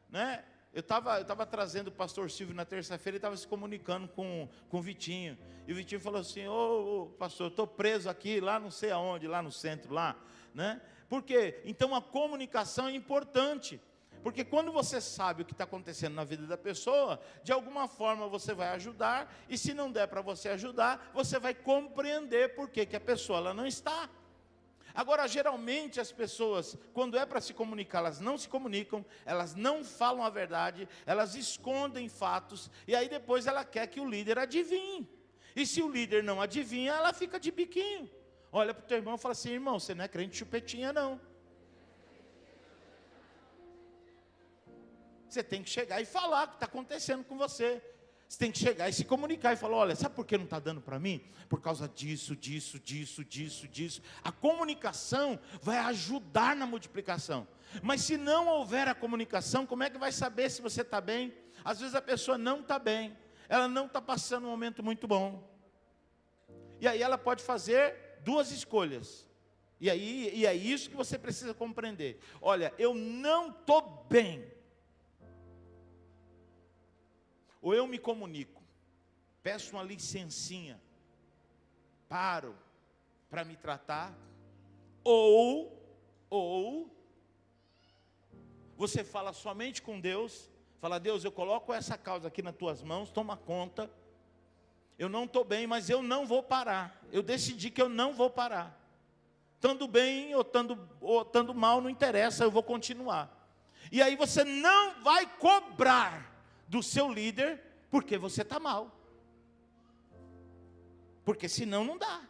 né? Eu estava trazendo o pastor Silvio na terça-feira, ele estava se comunicando com o Vitinho. E o Vitinho falou assim, ô pastor, estou preso aqui, lá não sei aonde, lá no centro, lá. Né? Por quê? Então a comunicação é importante. Porque quando você sabe o que está acontecendo na vida da pessoa, de alguma forma você vai ajudar. E se não der para você ajudar, você vai compreender por que a pessoa ela não está. Agora, geralmente as pessoas, quando é para se comunicar, elas não se comunicam, elas não falam a verdade, elas escondem fatos, e aí depois ela quer que o líder adivinhe. E se o líder não adivinha, ela fica de biquinho. Olha para o teu irmão e fala assim, irmão, você não é crente chupetinha não. você tem que chegar e falar o que está acontecendo com você. Você tem que chegar e se comunicar e falar: olha, sabe por que não está dando para mim? Por causa disso, disso, disso, disso, disso. A comunicação vai ajudar na multiplicação. Mas se não houver a comunicação, como é que vai saber se você está bem? Às vezes a pessoa não está bem, ela não está passando um momento muito bom. E aí ela pode fazer duas escolhas. E é isso que você precisa compreender. Olha, eu não estou bem. Ou eu me comunico, peço uma licencinha, paro para me tratar, ou você fala somente com Deus, fala: Deus, eu coloco essa causa aqui nas tuas mãos, toma conta, eu não estou bem, mas eu não vou parar, eu decidi que eu não vou parar, estando bem ou estando mal, não interessa, eu vou continuar. E aí você não vai cobrar do seu líder, porque você está mal. Porque senão não dá.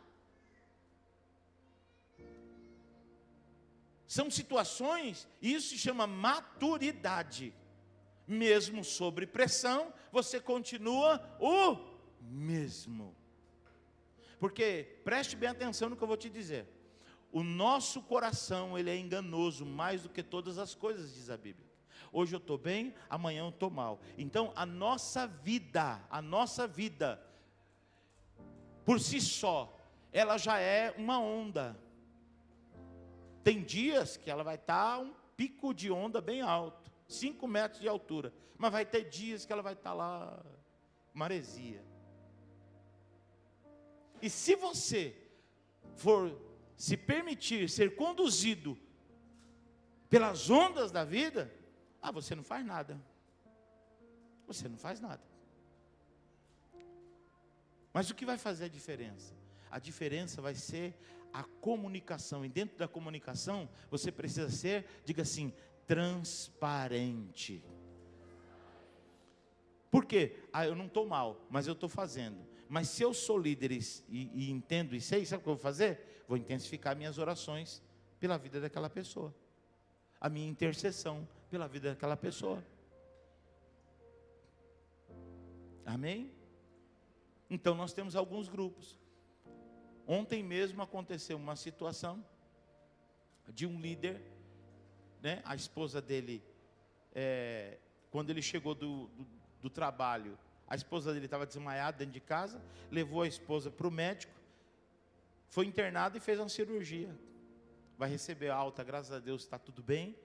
São situações, isso se chama maturidade. Mesmo sobre pressão, você continua o mesmo. Porque, preste bem atenção no que eu vou te dizer. O nosso coração, ele é enganoso mais do que todas as coisas, diz a Bíblia. Hoje eu estou bem, amanhã eu estou mal. Então a nossa vida, por si só, ela já é uma onda. Tem dias que ela vai estar um pico de onda bem alto, 5 metros de altura. Mas vai ter dias que ela vai estar lá, maresia. E se você for se permitir ser conduzido pelas ondas da vida, você não faz nada. Você não faz nada. Mas o que vai fazer a diferença? A diferença vai ser a comunicação. E dentro da comunicação, você precisa ser, diga assim, transparente. Por quê? Eu não estou mal, mas eu estou fazendo. Mas se eu sou líder e entendo e sei, sabe o que eu vou fazer? Vou intensificar minhas orações pela vida daquela pessoa. A minha intercessão pela vida daquela pessoa. Amém? Então nós temos alguns grupos. Ontem mesmo aconteceu uma situação de um líder, né? A esposa dele, quando ele chegou do trabalho, a esposa dele estava desmaiada dentro de casa, levou a esposa para o médico, foi internado e fez uma cirurgia. Vai receber alta, graças a Deus está tudo bem,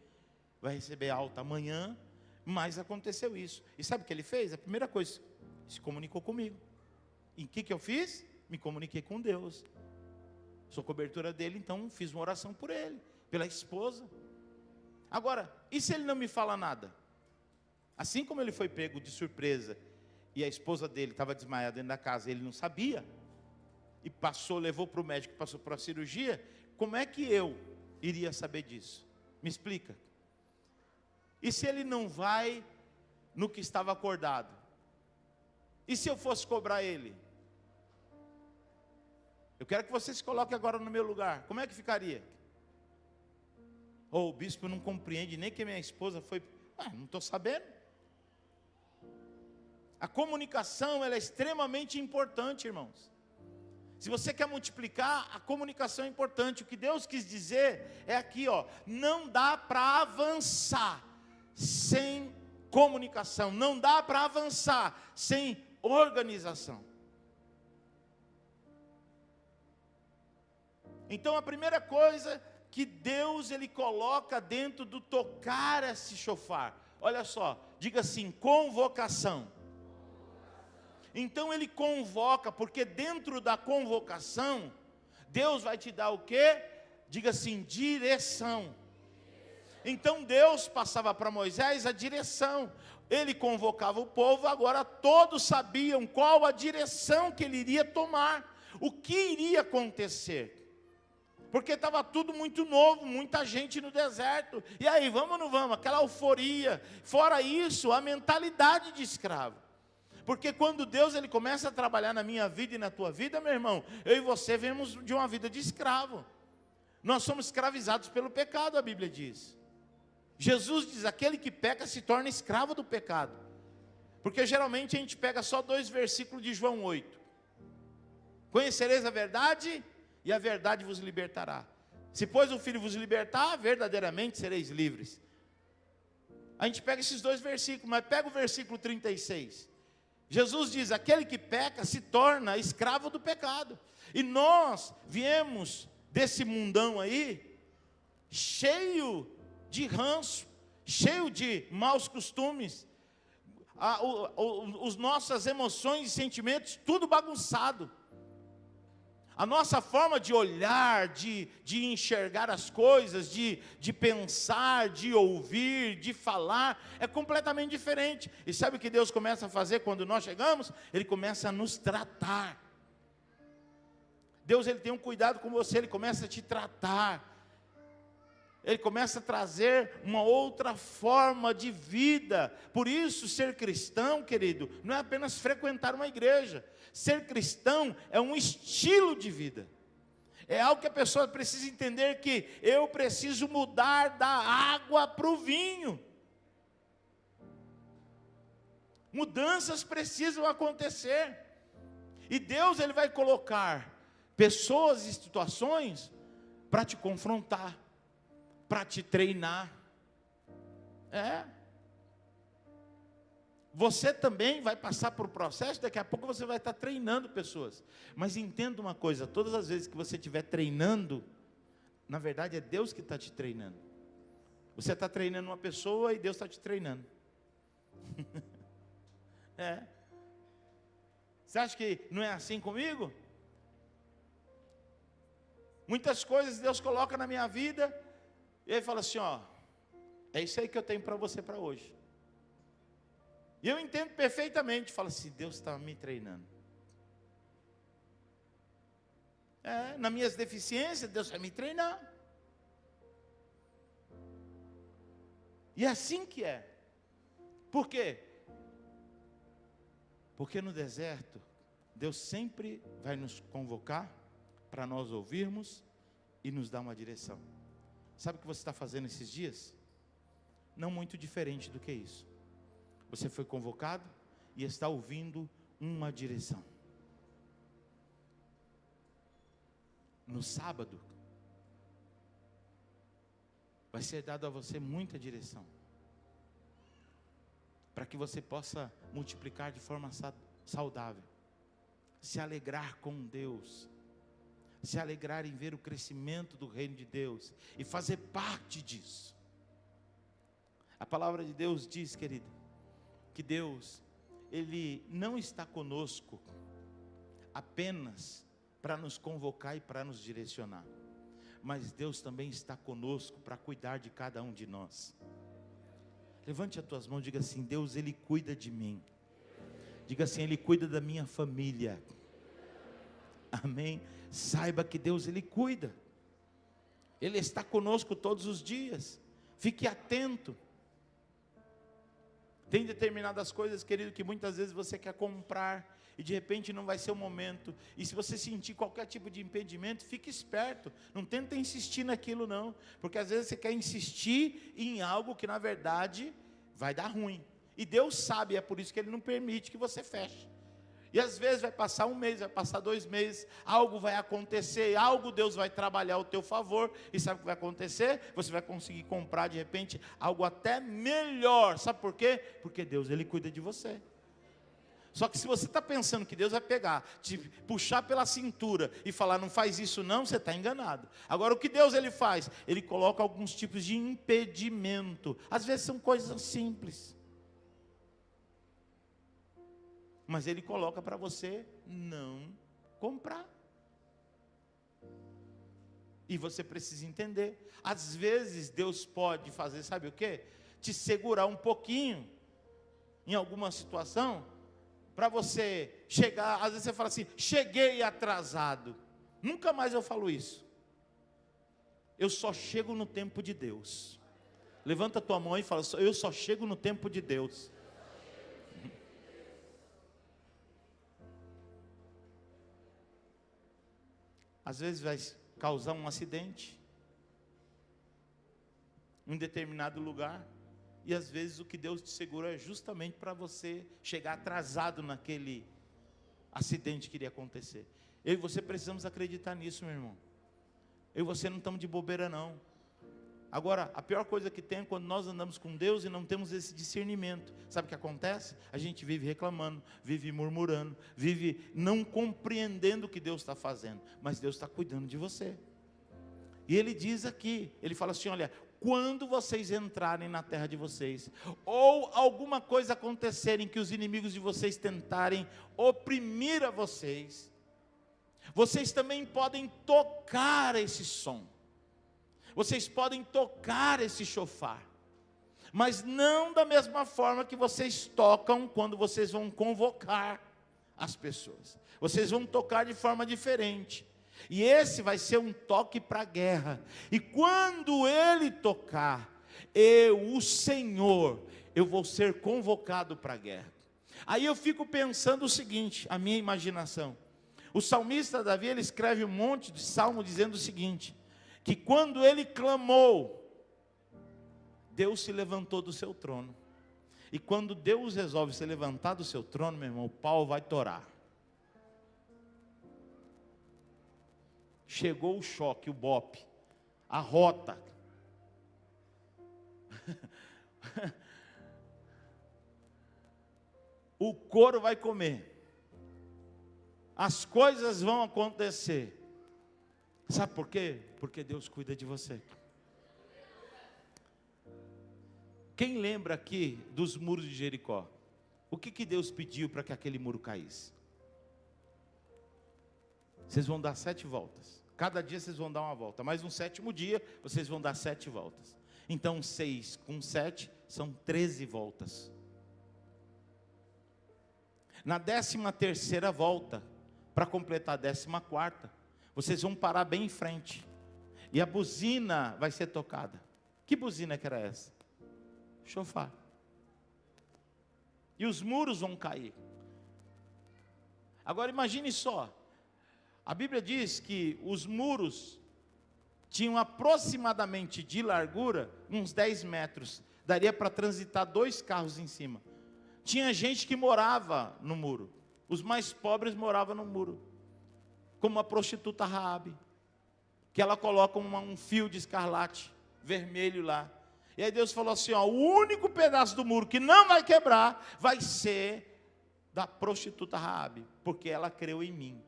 vai receber alta amanhã, mas aconteceu isso. E sabe o que ele fez? A primeira coisa, se comunicou comigo. E o que eu fiz? Me comuniquei com Deus. Sou cobertura dele, então fiz uma oração por ele, pela esposa. Agora, e se ele não me fala nada? Assim como ele foi pego de surpresa, e a esposa dele estava desmaiada dentro da casa, ele não sabia, e levou para o médico, passou para a cirurgia, como é que eu iria saber disso? Me explica. E se ele não vai no que estava acordado? E se eu fosse cobrar ele? Eu quero que você se coloque agora no meu lugar. Como é que ficaria? O bispo não compreende nem que minha esposa foi... não estou sabendo. A comunicação, ela é extremamente importante, irmãos. Se você quer multiplicar, a comunicação é importante. O que Deus quis dizer é aqui, não dá para avançar sem comunicação. Não dá para avançar sem organização. Então a primeira coisa que Deus ele coloca dentro do tocar esse chofar, olha só, diga assim, convocação. Então ele convoca, porque dentro da convocação, Deus vai te dar o quê? Diga assim, direção. Então Deus passava para Moisés a direção. Ele convocava o povo, agora todos sabiam qual a direção que ele iria tomar, o que iria acontecer. Porque estava tudo muito novo, muita gente no deserto. E aí, vamos ou não vamos? Aquela euforia. Fora isso, a mentalidade de escravo. Porque quando Deus ele começa a trabalhar na minha vida e na tua vida, meu irmão, eu e você vemos de uma vida de escravo. Nós somos escravizados pelo pecado, a Bíblia diz. Jesus diz: aquele que peca se torna escravo do pecado. Porque geralmente a gente pega só 2 versículos de João 8. Conhecereis a verdade, e a verdade vos libertará. Se pois o Filho vos libertar, verdadeiramente sereis livres. A gente pega esses 2 versículos, mas pega o versículo 36. Jesus diz: aquele que peca se torna escravo do pecado. E nós viemos desse mundão aí, cheio de ranço, cheio de maus costumes, as nossas emoções e sentimentos, tudo bagunçado. A nossa forma de olhar, de enxergar as coisas, de pensar, de ouvir, de falar, é completamente diferente. E sabe o que Deus começa a fazer quando nós chegamos? Ele começa a nos tratar. Deus, Ele tem um cuidado com você, Ele começa a te tratar. Ele começa a trazer uma outra forma de vida. Por isso, ser cristão, querido, não é apenas frequentar uma igreja. Ser cristão é um estilo de vida. É algo que a pessoa precisa entender, que eu preciso mudar da água para o vinho. Mudanças precisam acontecer. E Deus, Ele vai colocar pessoas e situações para te confrontar, para te treinar. Você também vai passar por um processo, daqui a pouco você vai estar treinando pessoas. Mas entenda uma coisa: todas as vezes que você estiver treinando, na verdade é Deus que está te treinando. Você está treinando uma pessoa e Deus está te treinando. Você acha que não é assim comigo? Muitas coisas Deus coloca na minha vida, e Ele fala assim: ó, é isso aí que eu tenho para você para hoje. E eu entendo perfeitamente, falo assim: Deus estava me treinando. Nas minhas deficiências, Deus vai me treinar. E é assim que é. Por quê? Porque no deserto, Deus sempre vai nos convocar para nós ouvirmos e nos dar uma direção. Sabe o que você está fazendo esses dias? Não muito diferente do que isso. Você foi convocado e está ouvindo uma direção. No sábado, vai ser dado a você muita direção, para que você possa multiplicar de forma saudável, se alegrar com Deus, se alegrar em ver o crescimento do reino de Deus e fazer parte disso. A palavra de Deus diz, querido, que Deus, Ele não está conosco apenas para nos convocar e para nos direcionar, mas Deus também está conosco para cuidar de cada um de nós. Levante as tuas mãos e diga assim: Deus, Ele cuida de mim. Diga assim: Ele cuida da minha família. Amém? Saiba que Deus, Ele cuida. Ele está conosco todos os dias. Fique atento. Tem determinadas coisas, querido, que muitas vezes você quer comprar e de repente não vai ser o momento. E se você sentir qualquer tipo de impedimento, fique esperto. Não tenta insistir naquilo não, porque às vezes você quer insistir em algo que na verdade vai dar ruim. E Deus sabe, é por isso que Ele não permite que você feche. E às vezes vai passar 1 mês, vai passar 2 meses, algo vai acontecer, algo Deus vai trabalhar ao teu favor, e sabe o que vai acontecer? Você vai conseguir comprar de repente algo até melhor. Sabe por quê? Porque Deus, Ele cuida de você. Só que se você está pensando que Deus vai pegar, te puxar pela cintura e falar: não faz isso não, você está enganado. Agora o que Deus, Ele faz? Ele coloca alguns tipos de impedimento. Às vezes são coisas simples, mas Ele coloca para você não comprar. E você precisa entender. Às vezes Deus pode fazer, sabe o quê? Te segurar um pouquinho em alguma situação, para você chegar. Às vezes você fala assim: cheguei atrasado. Nunca mais eu falo isso. Eu só chego no tempo de Deus. Levanta a tua mão e fala: eu só chego no tempo de Deus. Às vezes vai causar um acidente, em determinado lugar, e às vezes o que Deus te segura é justamente para você chegar atrasado naquele acidente que iria acontecer. Eu e você precisamos acreditar nisso, meu irmão. Eu e você não estamos de bobeira não. Agora, a pior coisa que tem é quando nós andamos com Deus e não temos esse discernimento. Sabe o que acontece? A gente vive reclamando, vive murmurando, vive não compreendendo o que Deus está fazendo. Mas Deus está cuidando de você. E Ele diz aqui, Ele fala assim, olha, quando vocês entrarem na terra de vocês, ou alguma coisa acontecerem que os inimigos de vocês tentarem oprimir a vocês, vocês também podem tocar esse som. Vocês podem tocar esse chofar, mas não da mesma forma que vocês tocam quando vocês vão convocar as pessoas. Vocês vão tocar de forma diferente. E esse vai ser um toque para a guerra. E quando ele tocar, eu, o Senhor, eu vou ser convocado para a guerra. Aí eu fico pensando o seguinte, a minha imaginação. O salmista Davi, ele escreve um monte de salmo dizendo o seguinte, que quando ele clamou, Deus se levantou do seu trono. E quando Deus resolve se levantar do seu trono, meu irmão, o pau vai torar. Chegou o choque, o bope, a rota. O couro vai comer. As coisas vão acontecer. Sabe por quê? Porque Deus cuida de você. Quem lembra aqui dos muros de Jericó? O que Deus pediu para que aquele muro caísse? Vocês vão dar 7 voltas. Cada dia vocês vão dar uma volta. Mas no 7º dia, vocês vão dar 7 voltas. Então 6 com 7 são 13 voltas. Na 13ª volta, para completar a 14ª, vocês vão parar bem em frente. E a buzina vai ser tocada. Que buzina que era essa? Chofar. E os muros vão cair. Agora imagine só. A Bíblia diz que os muros tinham aproximadamente de largura uns 10 metros. Daria para transitar 2 carros em cima. Tinha gente que morava no muro. Os mais pobres moravam no muro. Como a prostituta Raabe, que ela coloca um fio de escarlate vermelho lá. E aí Deus falou assim, ó, o único pedaço do muro que não vai quebrar, vai ser da prostituta Raabe, porque ela creu em mim.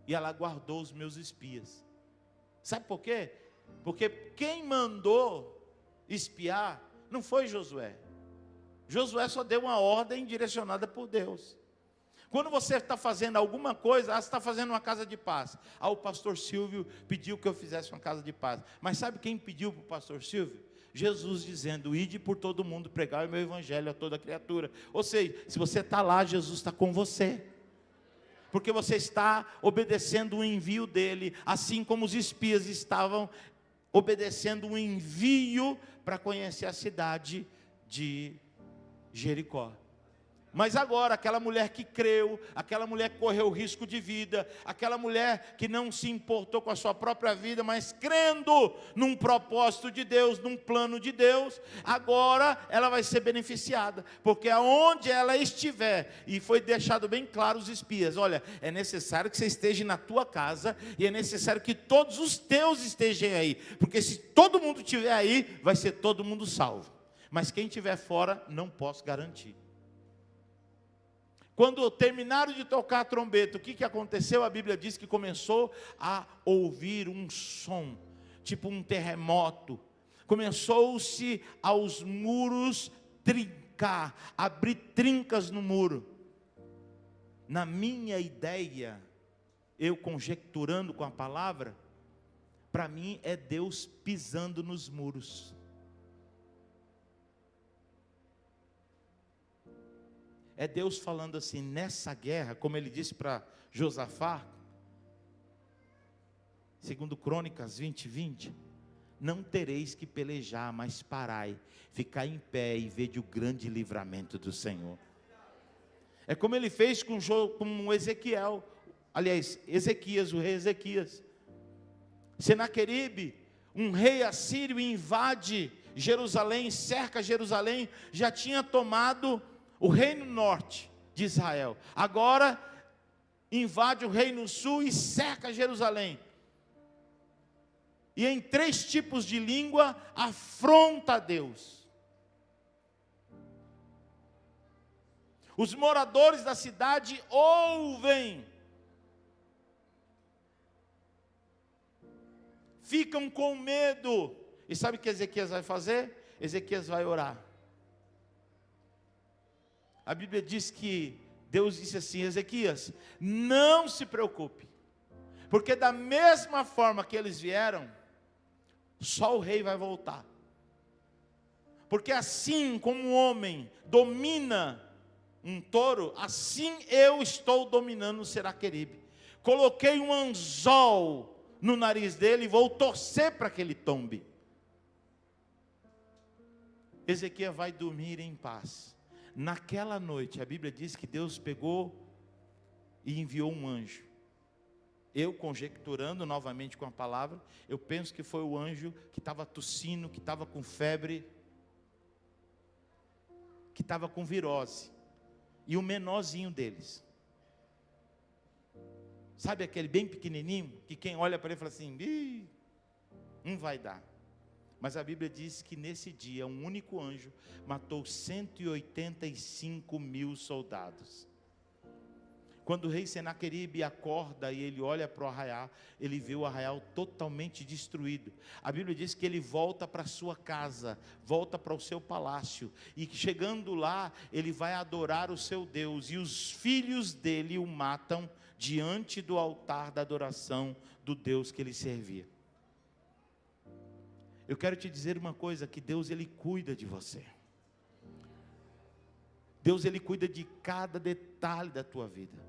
E ela guardou os meus espias. Sabe por quê? Porque quem mandou espiar não foi Josué. Josué só deu uma ordem direcionada por Deus. Quando você está fazendo alguma coisa, você está fazendo uma casa de paz. O pastor Silvio pediu que eu fizesse uma casa de paz. Mas sabe quem pediu para o pastor Silvio? Jesus dizendo, ide por todo mundo, pregar o meu evangelho a toda criatura. Ou seja, se você está lá, Jesus está com você. Porque você está obedecendo o envio dele, assim como os espias estavam obedecendo o envio para conhecer a cidade de Jericó. Mas agora, aquela mulher que creu, aquela mulher que correu risco de vida, aquela mulher que não se importou com a sua própria vida, mas crendo num propósito de Deus, num plano de Deus, agora ela vai ser beneficiada, porque aonde ela estiver, e foi deixado bem claro os espias, olha, é necessário que você esteja na tua casa, e é necessário que todos os teus estejam aí, porque se todo mundo estiver aí, vai ser todo mundo salvo, mas quem estiver fora, não posso garantir. Quando terminaram de tocar a trombeta, o que aconteceu? A Bíblia diz que começou a ouvir um som, tipo um terremoto. Começou-se aos muros trincar, abrir trincas no muro. Na minha ideia, eu conjecturando com a palavra, para mim é Deus pisando nos muros. É Deus falando assim, nessa guerra, como ele disse para Josafá, segundo Crônicas 20:20, não tereis que pelejar, mas parai, ficar em pé e vede o grande livramento do Senhor. É como ele fez com Ezequiel, aliás, Ezequias, o rei Ezequias. Senaqueribe, um rei assírio invade Jerusalém, cerca Jerusalém, já tinha tomado o reino norte de Israel. Agora invade o reino sul e cerca Jerusalém. E em 3 tipos de língua afronta a Deus. Os moradores da cidade ouvem, ficam com medo. E sabe o que Ezequias vai fazer? Ezequias vai orar. A Bíblia diz que Deus disse assim: Ezequias, não se preocupe, porque da mesma forma que eles vieram, só o rei vai voltar. Porque assim como um homem domina um touro, assim eu estou dominando o Senaqueribe. Coloquei um anzol no nariz dele e vou torcer para que ele tombe. Ezequias vai dormir em paz. Naquela noite, a Bíblia diz que Deus pegou e enviou um anjo. Eu, conjecturando novamente com a palavra, eu penso que foi o anjo que estava tossindo, que estava com febre, que estava com virose. E o menorzinho deles. Sabe aquele bem pequenininho, que quem olha para ele fala assim: ih, não vai dar. Mas a Bíblia diz que nesse dia, um único anjo matou 185 mil soldados. Quando o rei Senaqueribe acorda e ele olha para o arraial, ele vê o arraial totalmente destruído. A Bíblia diz que ele volta para a sua casa, volta para o seu palácio, e chegando lá, ele vai adorar o seu Deus, e os filhos dele o matam diante do altar da adoração do Deus que ele servia. Eu quero te dizer uma coisa, que Deus, ele cuida de você. Deus, ele cuida de cada detalhe da tua vida.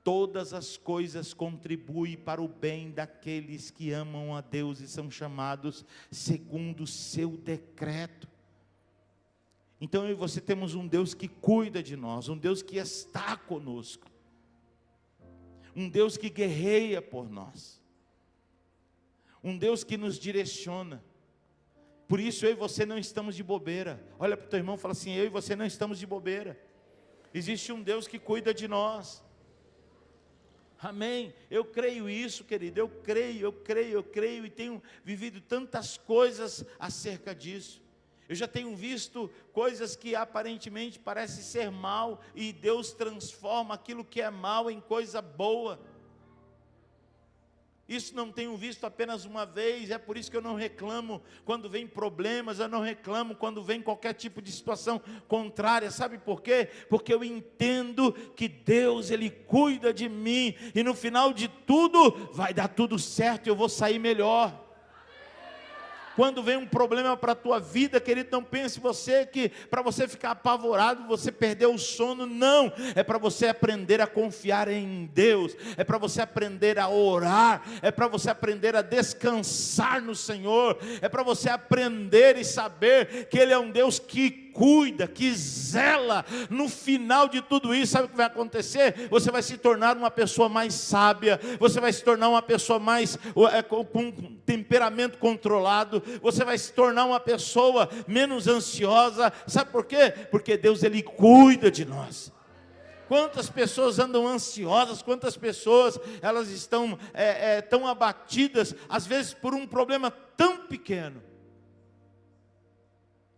Todas as coisas contribuem para o bem daqueles que amam a Deus e são chamados segundo o seu decreto. Então eu e você temos um Deus que cuida de nós, um Deus que está conosco, um Deus que guerreia por nós, um Deus que nos direciona. Por isso eu e você não estamos de bobeira. Olha para o teu irmão e fala assim: eu e você não estamos de bobeira. Existe um Deus que cuida de nós. Amém? Eu creio isso, querido. Eu creio e tenho vivido tantas coisas acerca disso. Eu já tenho visto coisas que aparentemente parecem ser mal, e Deus transforma aquilo que é mal em coisa boa. Isso não tenho visto apenas uma vez. É por isso que eu não reclamo quando vem problemas, eu não reclamo quando vem qualquer tipo de situação contrária. Sabe por quê? Porque eu entendo que Deus, ele cuida de mim, e no final de tudo vai dar tudo certo, eu vou sair melhor. Quando vem um problema para a tua vida, querido, não pense você que para você ficar apavorado, você perdeu o sono. Não, é para você aprender a confiar em Deus, é para você aprender a orar, é para você aprender a descansar no Senhor, é para você aprender e saber que Ele é um Deus que cuida, que zela. No final de tudo isso, sabe o que vai acontecer? Você vai se tornar uma pessoa mais sábia, você vai se tornar uma pessoa mais com temperamento controlado, você vai se tornar uma pessoa menos ansiosa. Sabe por quê? Porque Deus, ele cuida de nós. Quantas pessoas andam ansiosas, quantas pessoas elas estão tão abatidas, às vezes por um problema tão pequeno,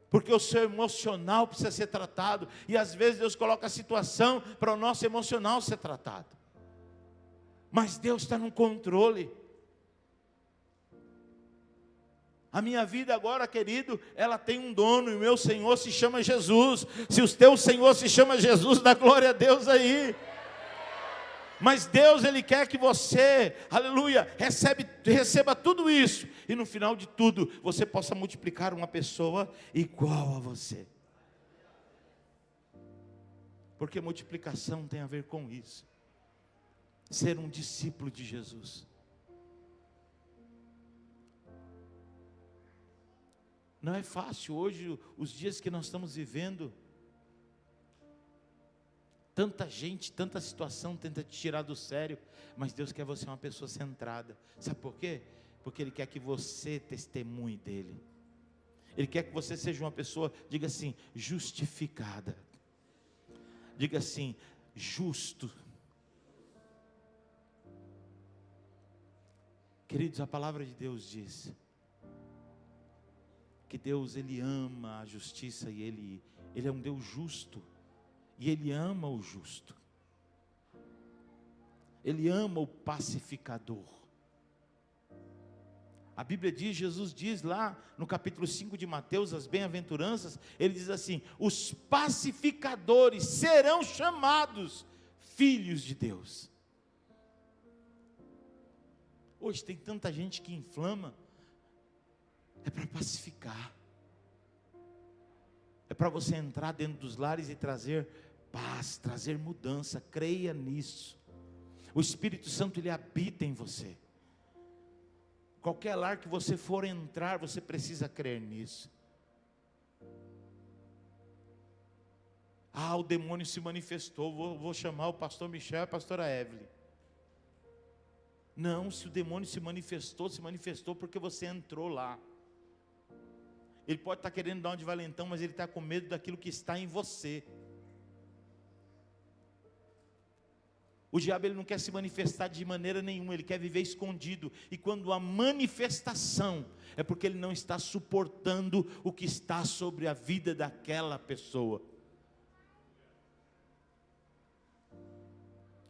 porque o seu emocional precisa ser tratado, e às vezes Deus coloca a situação para o nosso emocional ser tratado, mas Deus está no controle. A minha vida agora, querido, ela tem um dono, e o meu Senhor se chama Jesus. Se o teu Senhor se chama Jesus, dá glória a Deus aí. Mas Deus, ele quer que você, aleluia, receba tudo isso, e no final de tudo, você possa multiplicar uma pessoa igual a você. Porque multiplicação tem a ver com isso. Ser um discípulo de Jesus. Não é fácil hoje, os dias que nós estamos vivendo. Tanta gente, tanta situação tenta te tirar do sério, mas Deus quer você uma pessoa centrada. Sabe por quê? porque Ele quer que você testemunhe dEle. Ele quer que você seja uma pessoa, diga assim, justificada. Diga assim, justo. Queridos, a palavra de Deus diz que Deus, Ele ama a justiça e Ele é um Deus justo. E Ele ama o justo. Ele ama o pacificador. A Bíblia diz, Jesus diz lá no capítulo 5 de Mateus, as bem-aventuranças, Ele diz assim, os pacificadores serão chamados filhos de Deus. Hoje tem tanta gente que inflama, é para pacificar, é para você entrar dentro dos lares e trazer paz, trazer mudança. Creia nisso. O Espírito Santo, Ele habita em você. Qualquer lar que você for entrar, você precisa crer nisso. O demônio se manifestou, vou chamar o pastor Michel e a pastora Evelyn. Não, se o demônio se manifestou porque você entrou lá. Ele pode estar querendo dar um de valentão, mas ele está com medo daquilo que está em você. O diabo, ele não quer se manifestar de maneira nenhuma, ele quer viver escondido. E quando há manifestação, é porque ele não está suportando o que está sobre a vida daquela pessoa.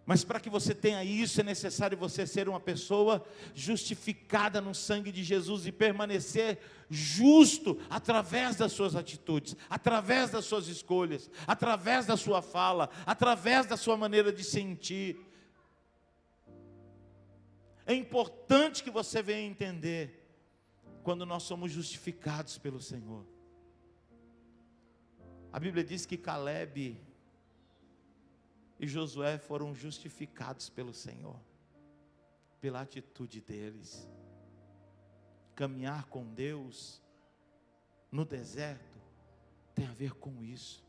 Mas para que você tenha isso, é necessário você ser uma pessoa justificada no sangue de Jesus e permanecer justo através das suas atitudes, através das suas escolhas, através da sua fala, através da sua maneira de sentir. É importante que você venha entender quando nós somos justificados pelo Senhor. A Bíblia diz que Caleb e Josué foram justificados pelo Senhor, pela atitude deles. Caminhar com Deus no deserto tem a ver com isso.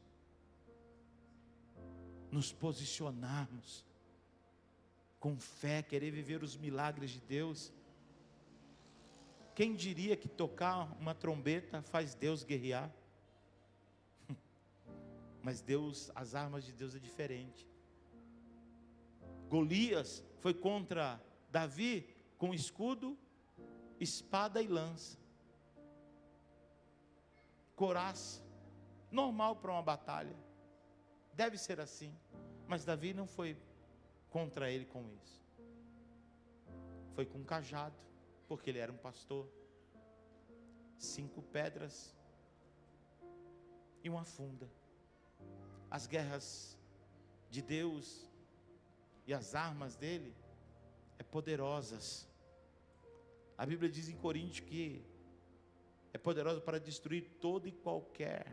Nos posicionarmos com fé, querer viver os milagres de Deus. Quem diria que tocar uma trombeta faz Deus guerrear? Mas Deus, as armas de Deus é diferente. Golias foi contra Davi com escudo, espada e lança. Coraça, normal para uma batalha. Deve ser assim. Mas Davi não foi contra ele com isso. Foi com um cajado, porque ele era um pastor. 5 pedras e uma funda. As guerras de Deus e as armas dele é poderosas. A Bíblia diz em Coríntios que é poderosa para destruir toda e qualquer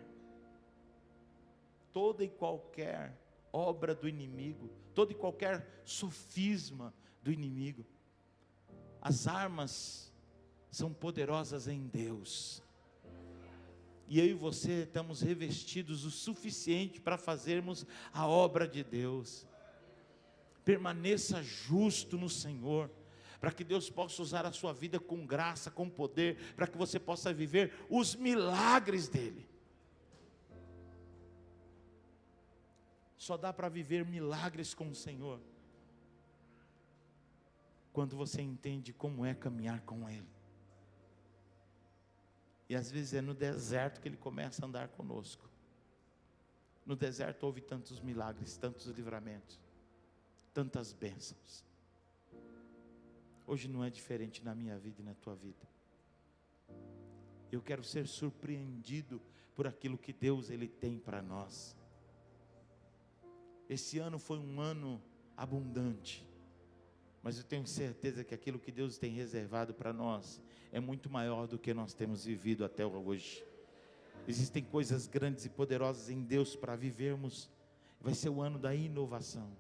obra do inimigo, todo e qualquer sofisma do inimigo. As armas são poderosas em Deus. E eu e você estamos revestidos o suficiente para fazermos a obra de Deus. Permaneça justo no Senhor, para que Deus possa usar a sua vida com graça, com poder, para que você possa viver os milagres dEle. Só dá para viver milagres com o Senhor quando você entende como é caminhar com Ele. E às vezes é no deserto que Ele começa a andar conosco. No deserto houve tantos milagres, tantos livramentos, tantas bênçãos. Hoje não é diferente na minha vida e na tua vida. Eu quero ser surpreendido por aquilo que Deus Ele tem para nós. Esse ano foi um ano abundante, mas eu tenho certeza que aquilo que Deus tem reservado para nós é muito maior do que nós temos vivido até hoje. Existem coisas grandes e poderosas em Deus para vivermos. Vai ser o ano da inovação,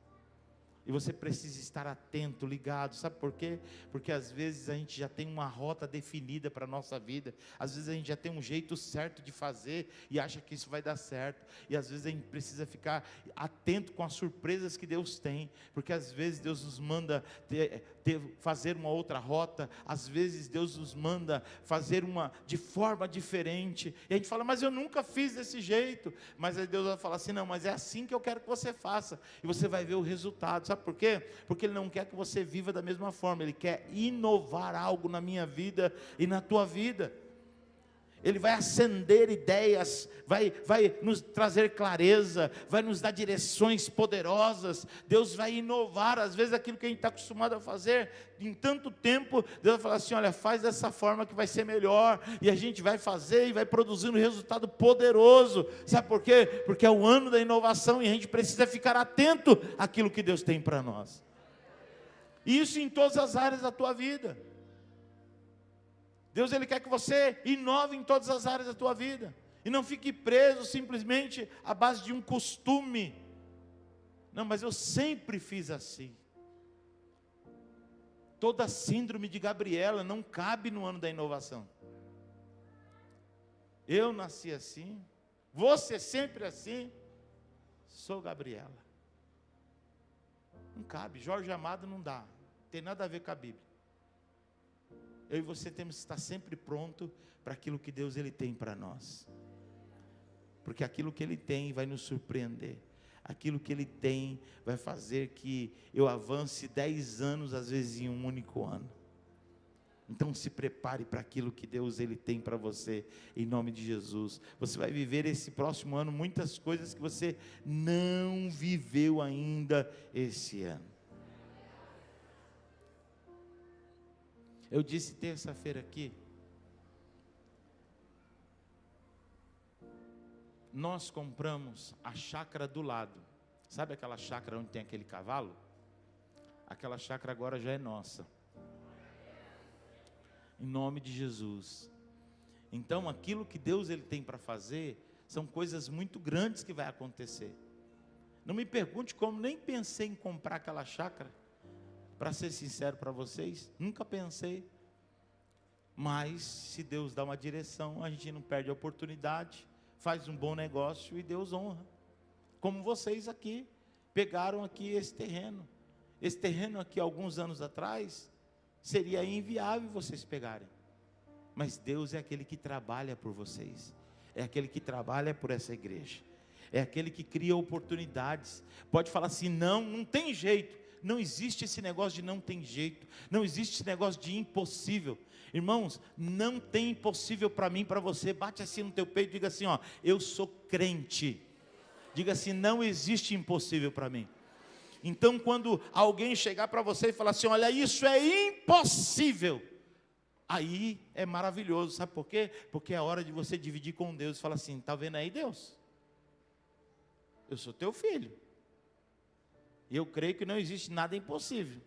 E você precisa estar atento, ligado. Sabe por quê? Porque às vezes a gente já tem uma rota definida para a nossa vida. Às vezes a gente já tem um jeito certo de fazer e acha que isso vai dar certo. E às vezes a gente precisa ficar atento com as surpresas que Deus tem. Porque às vezes Deus nos manda fazer uma outra rota. Às vezes Deus nos manda fazer uma de forma diferente. E a gente fala, mas eu nunca fiz desse jeito. Mas aí Deus vai falar assim, não, mas é assim que eu quero que você faça. E você vai ver o resultado. Sabe por quê? Porque Ele não quer que você viva da mesma forma. Ele quer inovar algo na minha vida e na tua vida. Ele vai acender ideias, vai nos trazer clareza, vai nos dar direções poderosas. Deus vai inovar, às vezes aquilo que a gente está acostumado a fazer, em tanto tempo, Deus vai falar assim, olha, faz dessa forma que vai ser melhor, e a gente vai fazer e vai produzir um resultado poderoso. Sabe por quê? Porque é o ano da inovação e a gente precisa ficar atento àquilo que Deus tem para nós. Isso em todas as áreas da tua vida. Deus, Ele quer que você inove em todas as áreas da tua vida. E não fique preso simplesmente à base de um costume. Não, mas eu sempre fiz assim. Toda síndrome de Gabriela não cabe no ano da inovação. Eu nasci assim. Você sempre assim. Sou Gabriela. Não cabe. Jorge Amado não dá. Tem nada a ver com a Bíblia. Eu e você temos que estar sempre pronto para aquilo que Deus Ele tem para nós. Porque aquilo que Ele tem vai nos surpreender. Aquilo que Ele tem vai fazer que eu avance 10 anos, às vezes em um único ano. Então se prepare para aquilo que Deus Ele tem para você, em nome de Jesus. Você vai viver esse próximo ano muitas coisas que você não viveu ainda esse ano. Eu disse terça-feira aqui, nós compramos a chácara do lado. Sabe aquela chácara onde tem aquele cavalo? Aquela chácara agora já é nossa. Em nome de Jesus. Então aquilo que Deus Ele tem para fazer, são coisas muito grandes que vai acontecer. Não me pergunte como, nem pensei em comprar aquela chácara. Para ser sincero para vocês, nunca pensei. Mas se Deus dá uma direção, a gente não perde a oportunidade, faz um bom negócio e Deus honra. Como vocês aqui, pegaram aqui esse terreno. Esse terreno aqui, alguns anos atrás, seria inviável vocês pegarem. Mas Deus é aquele que trabalha por vocês. É aquele que trabalha por essa igreja. É aquele que cria oportunidades. Pode falar assim, não tem jeito. Não existe esse negócio de não tem jeito. Não existe esse negócio de impossível. Irmãos, não tem impossível para mim, para você. Bate assim no teu peito e diga assim, ó, eu sou crente. Diga assim, não existe impossível para mim. Então quando alguém chegar para você e falar assim, olha, isso é impossível, aí é maravilhoso. Sabe por quê? Porque é hora de você dividir com Deus e falar assim, está vendo aí, Deus? Eu sou teu filho. E eu creio que não existe nada impossível.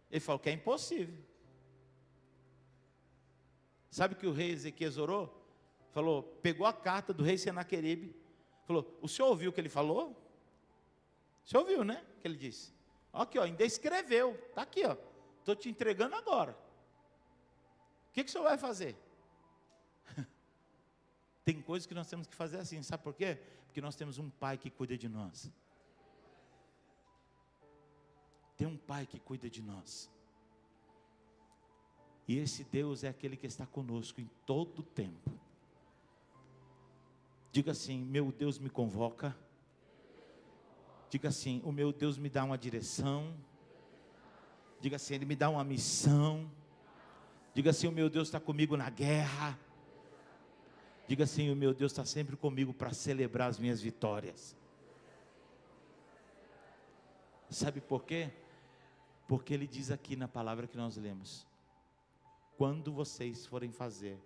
Ele falou que é impossível. Sabe que o rei Ezequias orou? Falou, pegou a carta do rei Senaqueribe. Falou, o senhor ouviu o que ele falou? O senhor ouviu, né? O que ele disse. Aqui, ó, ainda escreveu. Está aqui, ó. Estou te entregando agora. O que o senhor vai fazer? Tem coisas que nós temos que fazer assim. Sabe por quê? Porque nós temos um pai que cuida de nós. Tem um pai que cuida de nós. E esse Deus é aquele que está conosco em todo o tempo. Diga assim, meu Deus me convoca. Diga assim, o meu Deus me dá uma direção. Diga assim, Ele me dá uma missão. Diga assim, o meu Deus está comigo na guerra. Diga assim, o meu Deus está sempre comigo para celebrar as minhas vitórias. Sabe por quê? Porque Ele diz aqui na palavra que nós lemos, quando vocês forem fazer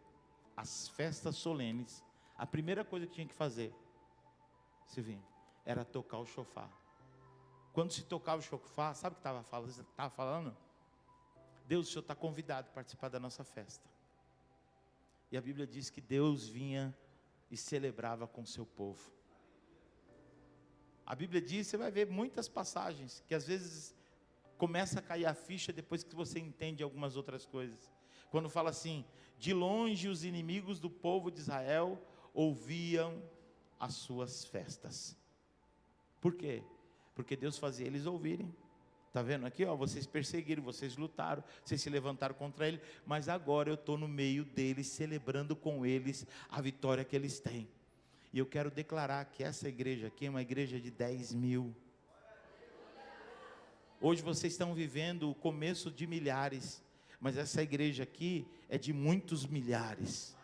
as festas solenes, a primeira coisa que tinha que fazer, se vir, era tocar o chofar. Quando se tocava o chofar, sabe o que estava falando? Deus, o Senhor está convidado a participar da nossa festa. E a Bíblia diz que Deus vinha e celebrava com o seu povo. A Bíblia diz, você vai ver muitas passagens, que às vezes começa a cair a ficha depois que você entende algumas outras coisas. Quando fala assim, de longe os inimigos do povo de Israel ouviam as suas festas. Por quê? Porque Deus fazia eles ouvirem. Está vendo aqui? Ó, vocês perseguiram, vocês lutaram, vocês se levantaram contra ele, mas agora eu estou no meio deles, celebrando com eles a vitória que eles têm. E eu quero declarar que essa igreja aqui é uma igreja de 10 mil. Hoje vocês estão vivendo o começo de milhares, mas essa igreja aqui é de muitos milhares.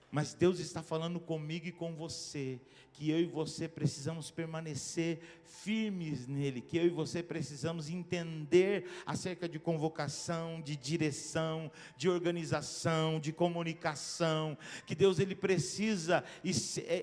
Mas Deus está falando comigo e com você, que eu e você precisamos permanecer firmes nele, que eu e você precisamos entender acerca de convocação, de direção, de organização, de comunicação, que Deus ele precisa,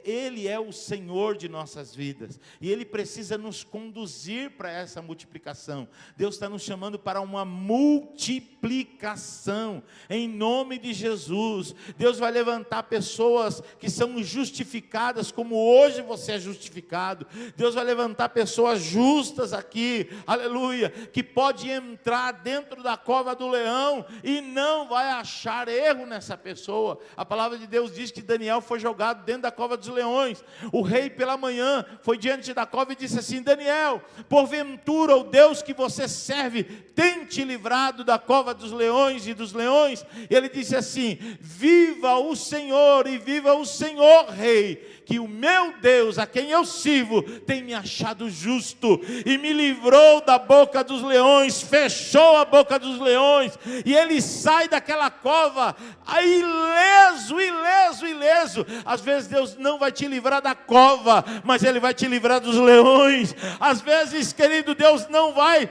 ele é o Senhor de nossas vidas, e ele precisa nos conduzir para essa multiplicação. Deus está nos chamando para uma multiplicação, em nome de Jesus. Deus vai levantar pessoas que são justificadas como hoje você é justificado. Deus vai levantar pessoas justas aqui, aleluia, que pode entrar dentro da cova do leão e não vai achar erro nessa pessoa. A palavra de Deus diz que Daniel foi jogado dentro da cova dos leões. O rei pela manhã foi diante da cova e disse assim: Daniel, porventura o Deus que você serve tem te livrado da cova dos leões e dos leões? Ele disse assim: viva o Senhor e viva o Senhor rei, que o meu Deus, a quem eu sirvo, tem me achado justo e me livrou da boca dos leões, fechou a boca dos leões, e ele sai daquela cova ileso, ileso, ileso. Às vezes Deus não vai te livrar da cova, mas ele vai te livrar dos leões. Às vezes, querido, Deus não vai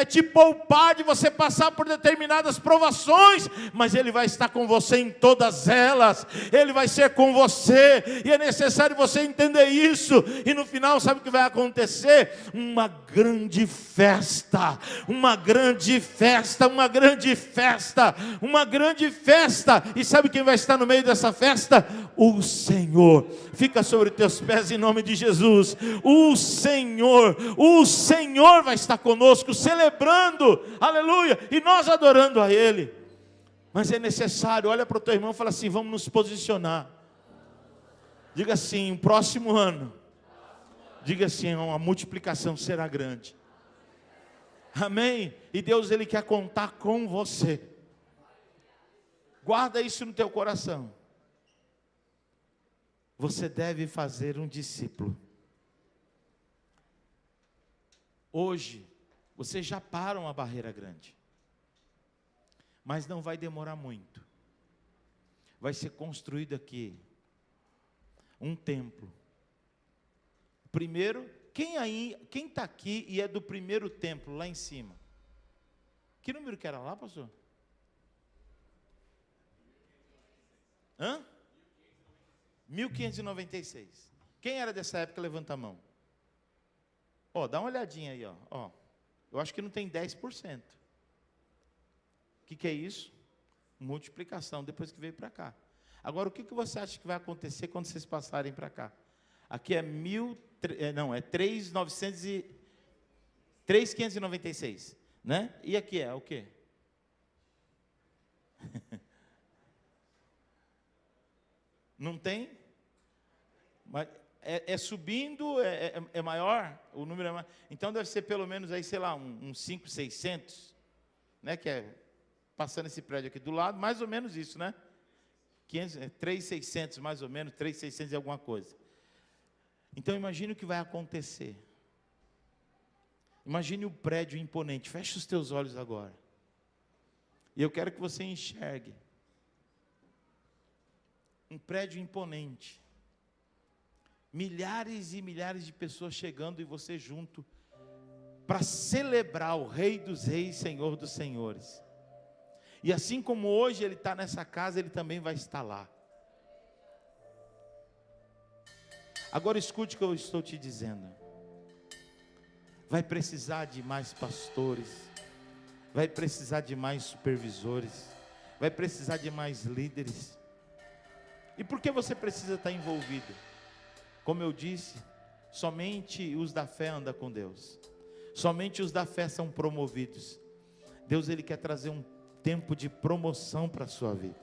te poupar de você passar por determinadas provações, mas ele vai estar com você em todas elas. Ele vai ser com você, e é necessário você entender isso. E no final, sabe o que vai acontecer? Uma grande festa, uma grande festa, uma grande festa, uma grande festa. E sabe quem vai estar no meio dessa festa? O Senhor. Fica sobre os teus pés em nome de Jesus. O Senhor vai estar conosco, celebrando, aleluia, e nós adorando a Ele. Mas é necessário, olha para o teu irmão e fala assim: vamos nos posicionar. Diga assim: o próximo ano, diga assim, a multiplicação será grande. Amém? E Deus ele quer contar com você. Guarda isso no teu coração. Você deve fazer um discípulo. Hoje, vocês já param a barreira grande. Mas não vai demorar muito. Vai ser construído aqui um templo. Primeiro, quem está aqui e é do primeiro templo lá em cima? Que número que era lá, pastor? Hã? 1596. Quem era dessa época, levanta a mão. Ó, dá uma olhadinha aí, ó. Eu acho que não tem 10%. O que é isso? Multiplicação, depois que veio para cá. Agora, o que você acha que vai acontecer quando vocês passarem para cá? Aqui é 3.596, né? E aqui é o quê? Não tem? Mas é subindo, é maior, o número é maior. Então deve ser pelo menos aí, sei lá, uns 5.600, né? Que é passando esse prédio aqui do lado, mais ou menos isso, né? 3.600 mais ou menos, 3.600 e alguma coisa. Então imagine o que vai acontecer. Imagine o prédio imponente. Feche os teus olhos agora. E eu quero que você enxergue um prédio imponente. Milhares e milhares de pessoas chegando e você junto para celebrar o Rei dos Reis, Senhor dos Senhores. E assim como hoje ele está nessa casa, ele também vai estar lá. Agora escute o que eu estou te dizendo. Vai precisar de mais pastores, vai precisar de mais supervisores, vai precisar de mais líderes. E por que você precisa estar envolvido? Como eu disse, somente os da fé andam com Deus. Somente os da fé são promovidos. Deus, Ele quer trazer um tempo de promoção para a sua vida.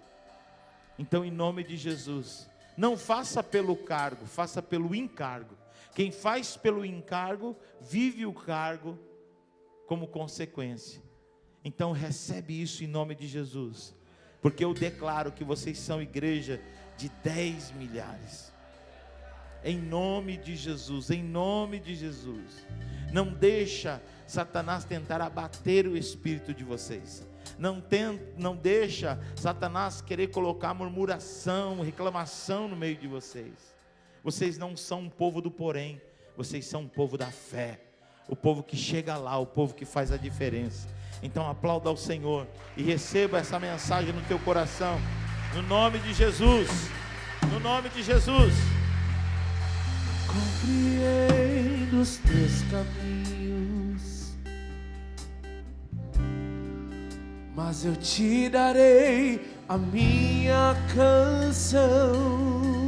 Então, em nome de Jesus, não faça pelo cargo, faça pelo encargo. Quem faz pelo encargo, vive o cargo como consequência. Então, recebe isso em nome de Jesus, porque eu declaro que vocês são igreja de 10 milhares. Em nome de Jesus, em nome de Jesus. Não deixa Satanás tentar abater o espírito de vocês. Não deixa Satanás querer colocar murmuração, reclamação no meio de vocês. Vocês não são um povo do porém, vocês são um povo da fé. O povo que chega lá, o povo que faz a diferença. Então aplauda ao Senhor e receba essa mensagem no teu coração. No nome de Jesus. No nome de Jesus. Compreendo os teus caminhos, mas eu te darei a minha canção.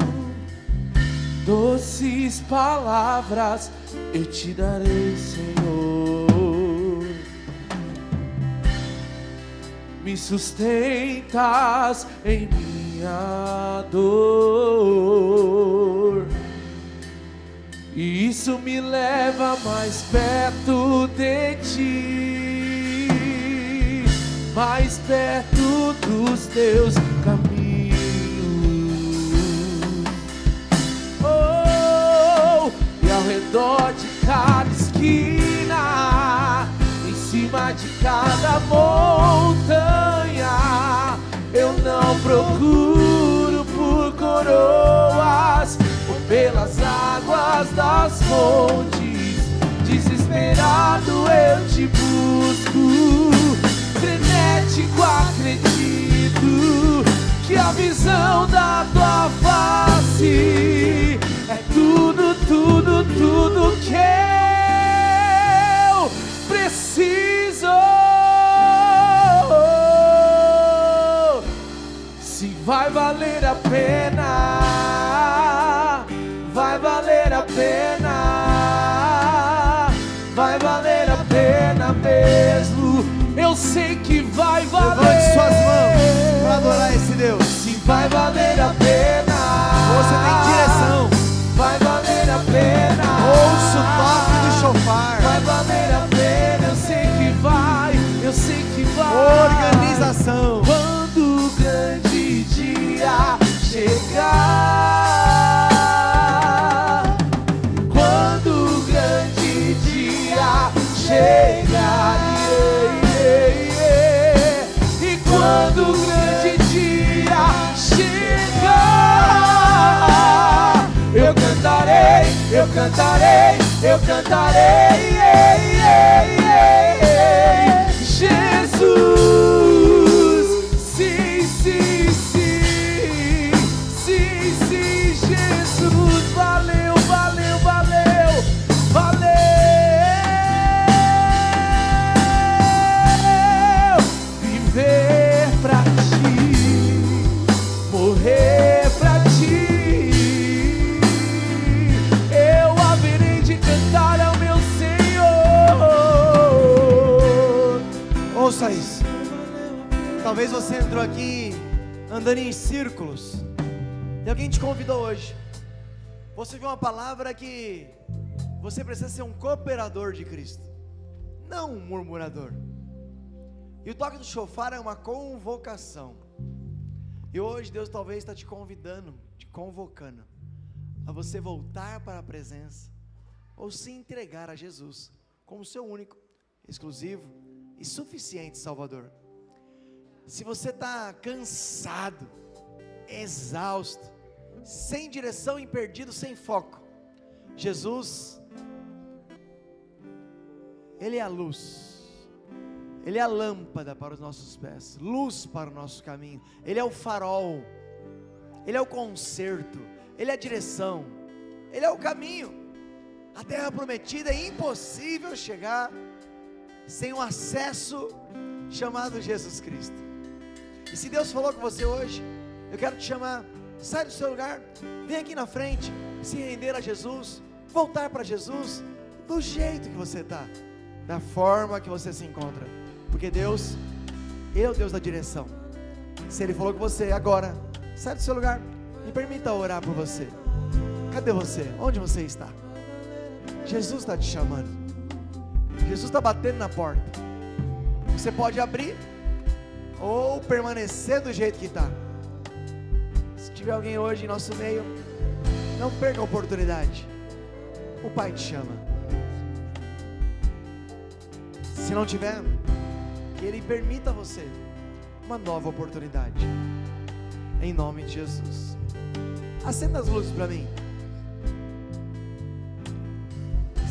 Doces palavras eu te darei, Senhor. Me sustentas em minha dor, e isso me leva mais perto de ti, mais perto dos teus caminhos. Oh, e ao redor de cada esquina, em cima de cada montanha, eu não procuro por coroas ou pelas águas das fontes. Desesperado eu te busco, frenético acredito que a visão da tua face é tudo, tudo, tudo que eu preciso. Se vai valer a pena, vai valer a pena, vai valer a pena mesmo. Eu sei que vai valer. Levante suas mãos para adorar esse Deus. Se vai valer a pena, você tem direção. Vai valer a pena. Ouça o toque do chofar. Vai valer a pena. Eu sei que vai, eu sei que vai. Organização. Quando o grande dia chegar, quando o grande dia chegar, e quando o grande dia chegar, eu cantarei, eu cantarei, eu cantarei, Jesus, sim, sim, sim, sim, sim, Jesus, valeu, valeu, valeu, valeu, viver pra ti, morrer pra ti, eu haverei de cantar ao meu Senhor. Ouça isso. Talvez você entrou aqui andando em círculos e alguém te convidou hoje. Você viu uma palavra que você precisa ser um cooperador de Cristo, não um murmurador. E o toque do chofar é uma convocação. E hoje Deus talvez está te convidando, te convocando a você voltar para a presença ou se entregar a Jesus como seu único, exclusivo e suficiente Salvador. Se você está cansado, exausto, sem direção e perdido, sem foco, Jesus, Ele é a luz, Ele é a lâmpada para os nossos pés, luz para o nosso caminho. Ele é o farol, Ele é o conserto, Ele é a direção, Ele é o caminho. A terra prometida é impossível chegar sem um acesso chamado Jesus Cristo. E se Deus falou com você hoje, eu quero te chamar, sai do seu lugar, vem aqui na frente, se render a Jesus, voltar para Jesus, do jeito que você está, da forma que você se encontra, porque Deus, Ele é o Deus da direção. Se Ele falou com você agora, sai do seu lugar, me permita orar por você. Cadê você? Onde você está? Jesus está te chamando, Jesus está batendo na porta. Você pode abrir ou permanecer do jeito que está. Se tiver alguém hoje em nosso meio, não perca a oportunidade, o Pai te chama. Se não tiver, que Ele permita a você uma nova oportunidade, em nome de Jesus. Acenda as luzes para mim.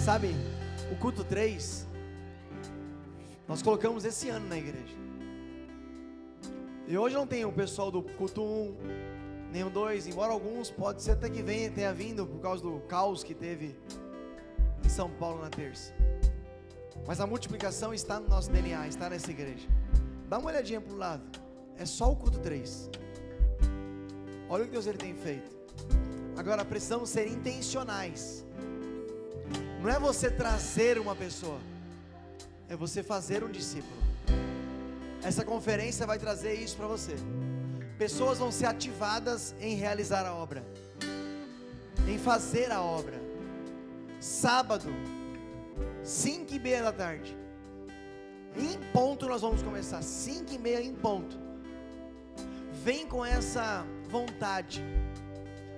Sabe, o culto 3 nós colocamos esse ano na igreja, e hoje não tem o pessoal do culto 1 nem o 2, embora alguns pode ser até que tenha vindo por causa do caos que teve em São Paulo na terça, mas a multiplicação está no nosso DNA, está nessa igreja. Dá uma olhadinha para o lado, é só o culto 3. Olha o que Deus Ele tem feito. Agora precisamos ser intencionais. Não é você trazer uma pessoa, é você fazer um discípulo. Essa conferência vai trazer isso para você. Pessoas vão ser ativadas em realizar a obra, em fazer a obra. Sábado, 5:30 da tarde, em ponto nós vamos começar, 5:30 em ponto. Vem com essa vontade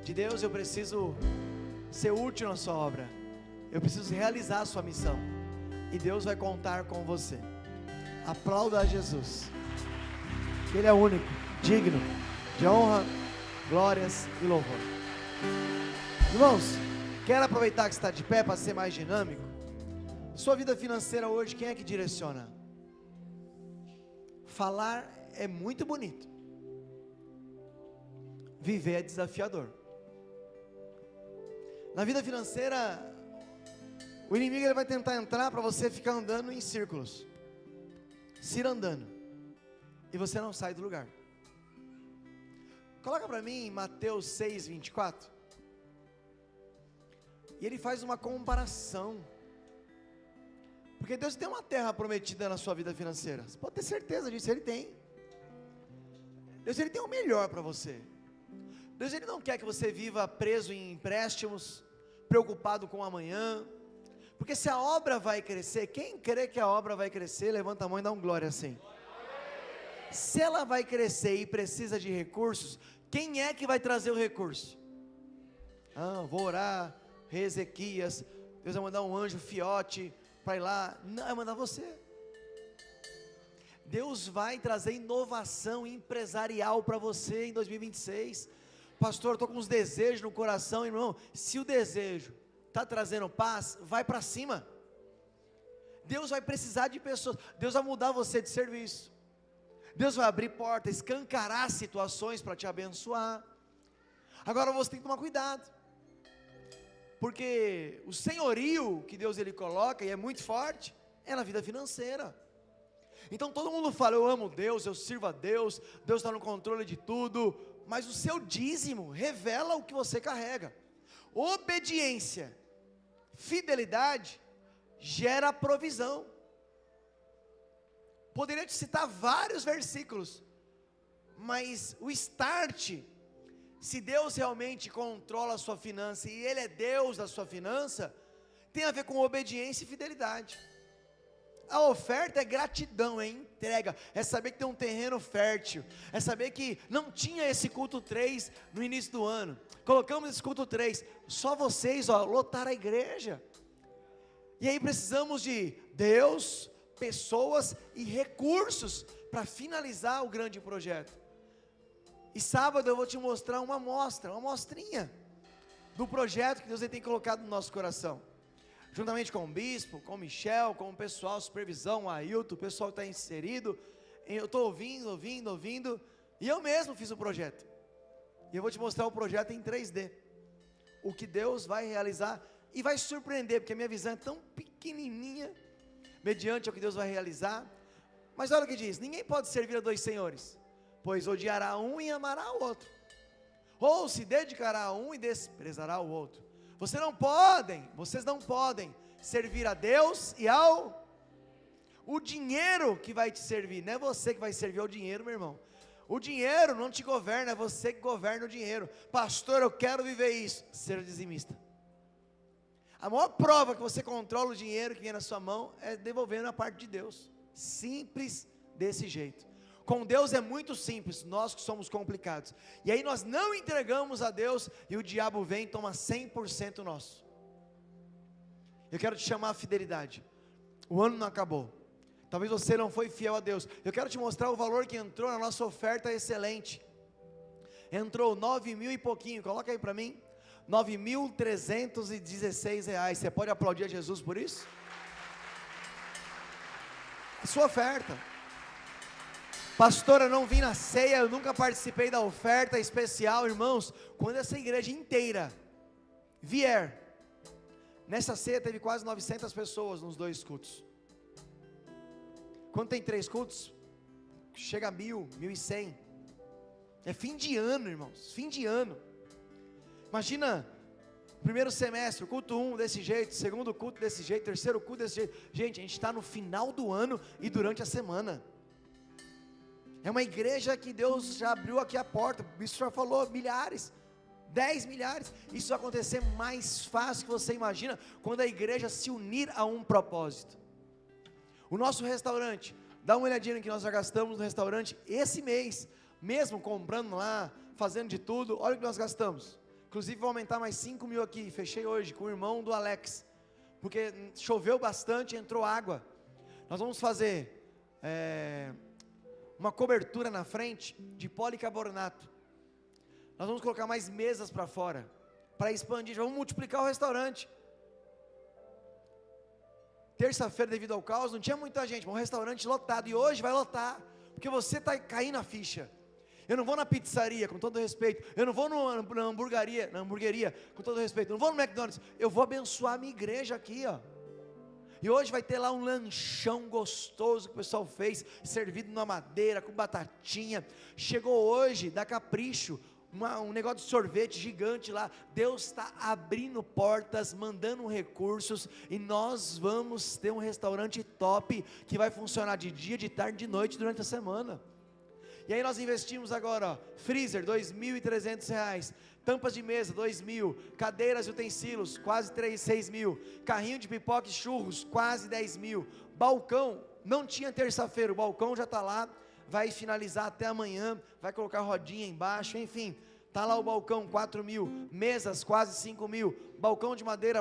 de Deus, eu preciso ser útil na sua obra, eu preciso realizar a sua missão, e Deus vai contar com você. Aplauda a Jesus, Ele é único, digno de honra, glórias e louvor. Irmãos, quero aproveitar que você está de pé para ser mais dinâmico. Sua vida financeira hoje, quem é que direciona? Falar é muito bonito, viver é desafiador. Na vida financeira, o inimigo ele vai tentar entrar para você ficar andando em círculos, cirandando, e você não sai do lugar. Coloca para mim Mateus 6:24. E ele faz uma comparação, porque Deus tem uma terra prometida na sua vida financeira, você pode ter certeza disso, Ele tem. Deus Ele tem o melhor para você. Deus Ele não quer que você viva preso em empréstimos, preocupado com o amanhã, porque se a obra vai crescer, quem crê que a obra vai crescer, levanta a mão e dá um glória assim. Se ela vai crescer e precisa de recursos, quem é que vai trazer o recurso? Vou orar, rei Ezequias, Deus vai mandar um anjo fiote para ir lá. Não, vai mandar você. Deus vai trazer inovação empresarial para você em 2026. Pastor, estou com uns desejos no coração, irmão. Se o desejo está trazendo paz, vai para cima. Deus vai precisar de pessoas. Deus vai mudar você de serviço. Deus vai abrir portas, escancarar situações para te abençoar. Agora você tem que tomar cuidado, porque o senhorio que Deus ele coloca, e é muito forte, é na vida financeira. Então todo mundo fala, eu amo Deus, eu sirvo a Deus, Deus está no controle de tudo, mas o seu dízimo revela o que você carrega. Obediência, fidelidade, gera provisão. Poderia te citar vários versículos, mas o start, se Deus realmente controla a sua finança, e Ele é Deus da sua finança, tem a ver com obediência e fidelidade. A oferta é gratidão, é entrega, é saber que tem um terreno fértil, é saber que não tinha esse culto 3 no início do ano, colocamos esse culto 3, só vocês, lotaram a igreja, e aí precisamos de Deus, pessoas e recursos para finalizar o grande projeto. E sábado eu vou te mostrar uma amostrinha do projeto que Deus tem colocado no nosso coração, juntamente com o bispo, com o Michel, com o pessoal, supervisão, o Ailton, o pessoal que está inserido. Eu estou ouvindo, e eu mesmo fiz o projeto, e eu vou te mostrar o projeto em 3D, o que Deus vai realizar, e vai surpreender, porque a minha visão é tão pequenininha, mediante o que Deus vai realizar. Mas olha o que diz, ninguém pode servir a dois senhores, pois odiará um e amará o outro, ou se dedicará a um e desprezará o outro. Vocês não podem servir a Deus e ao o dinheiro que vai te servir, não é você que vai servir ao dinheiro, meu irmão. O dinheiro não te governa, é você que governa o dinheiro. Pastor, eu quero viver isso. Ser dizimista. A maior prova que você controla o dinheiro que vem na sua mão é devolvendo a parte de Deus. Simples desse jeito. Com Deus é muito simples, nós que somos complicados. E aí nós não entregamos a Deus e o diabo vem e toma 100% nosso. Eu quero te chamar a fidelidade. O ano não acabou. Talvez você não foi fiel a Deus. Eu quero te mostrar o valor que entrou na nossa oferta excelente. Entrou 9.000 e pouquinho, coloca aí para mim. R$9.316. Você pode aplaudir a Jesus por isso? A sua oferta. Pastor, eu não vim na ceia, eu nunca participei da oferta especial. Irmãos, quando essa igreja inteira vier, nessa ceia teve quase 900 pessoas nos 2 cultos. Quando tem 3 cultos, chega a 1.000, 1.100. É fim de ano, irmãos, fim de ano. Imagina, primeiro semestre, culto 1 desse jeito, segundo culto desse jeito, terceiro culto desse jeito. Gente, a gente está no final do ano e durante a semana. É uma igreja que Deus já abriu aqui a porta, o bispo já falou, milhares, 10 milhares. Isso vai acontecer mais fácil que você imagina, quando a igreja se unir a um propósito. O nosso restaurante, dá uma olhadinha no que nós já gastamos no restaurante, esse mês, mesmo comprando lá, fazendo de tudo, olha o que nós gastamos. Inclusive vou aumentar mais 5.000 aqui, fechei hoje com o irmão do Alex, porque choveu bastante, entrou água. Nós vamos fazer uma cobertura na frente de policarbonato. Nós vamos colocar mais mesas para fora, para expandir, vamos multiplicar o restaurante. Terça-feira, devido ao caos, não tinha muita gente, mas um restaurante lotado, e hoje vai lotar, porque você está caindo a ficha. Eu não vou na pizzaria, com todo respeito, eu não vou na hamburgueria, com todo respeito, eu não vou no McDonald's, eu vou abençoar a minha igreja aqui, ó. E hoje vai ter lá um lanchão gostoso que o pessoal fez, servido numa madeira, com batatinha. Chegou hoje, da Capricho, um negócio de sorvete gigante lá. Deus está abrindo portas, mandando recursos, e nós vamos ter um restaurante top, que vai funcionar de dia, de tarde, de noite, durante a semana. E aí nós investimos agora, ó, freezer, R$2.300, tampas de mesa, 2.000, cadeiras e utensílios, quase 6.000, carrinho de pipoca e churros, quase 10.000, balcão, não tinha terça-feira, o balcão já está lá, vai finalizar até amanhã, vai colocar rodinha embaixo, enfim, está lá o balcão, 4.000, mesas, quase 5.000, balcão de madeira,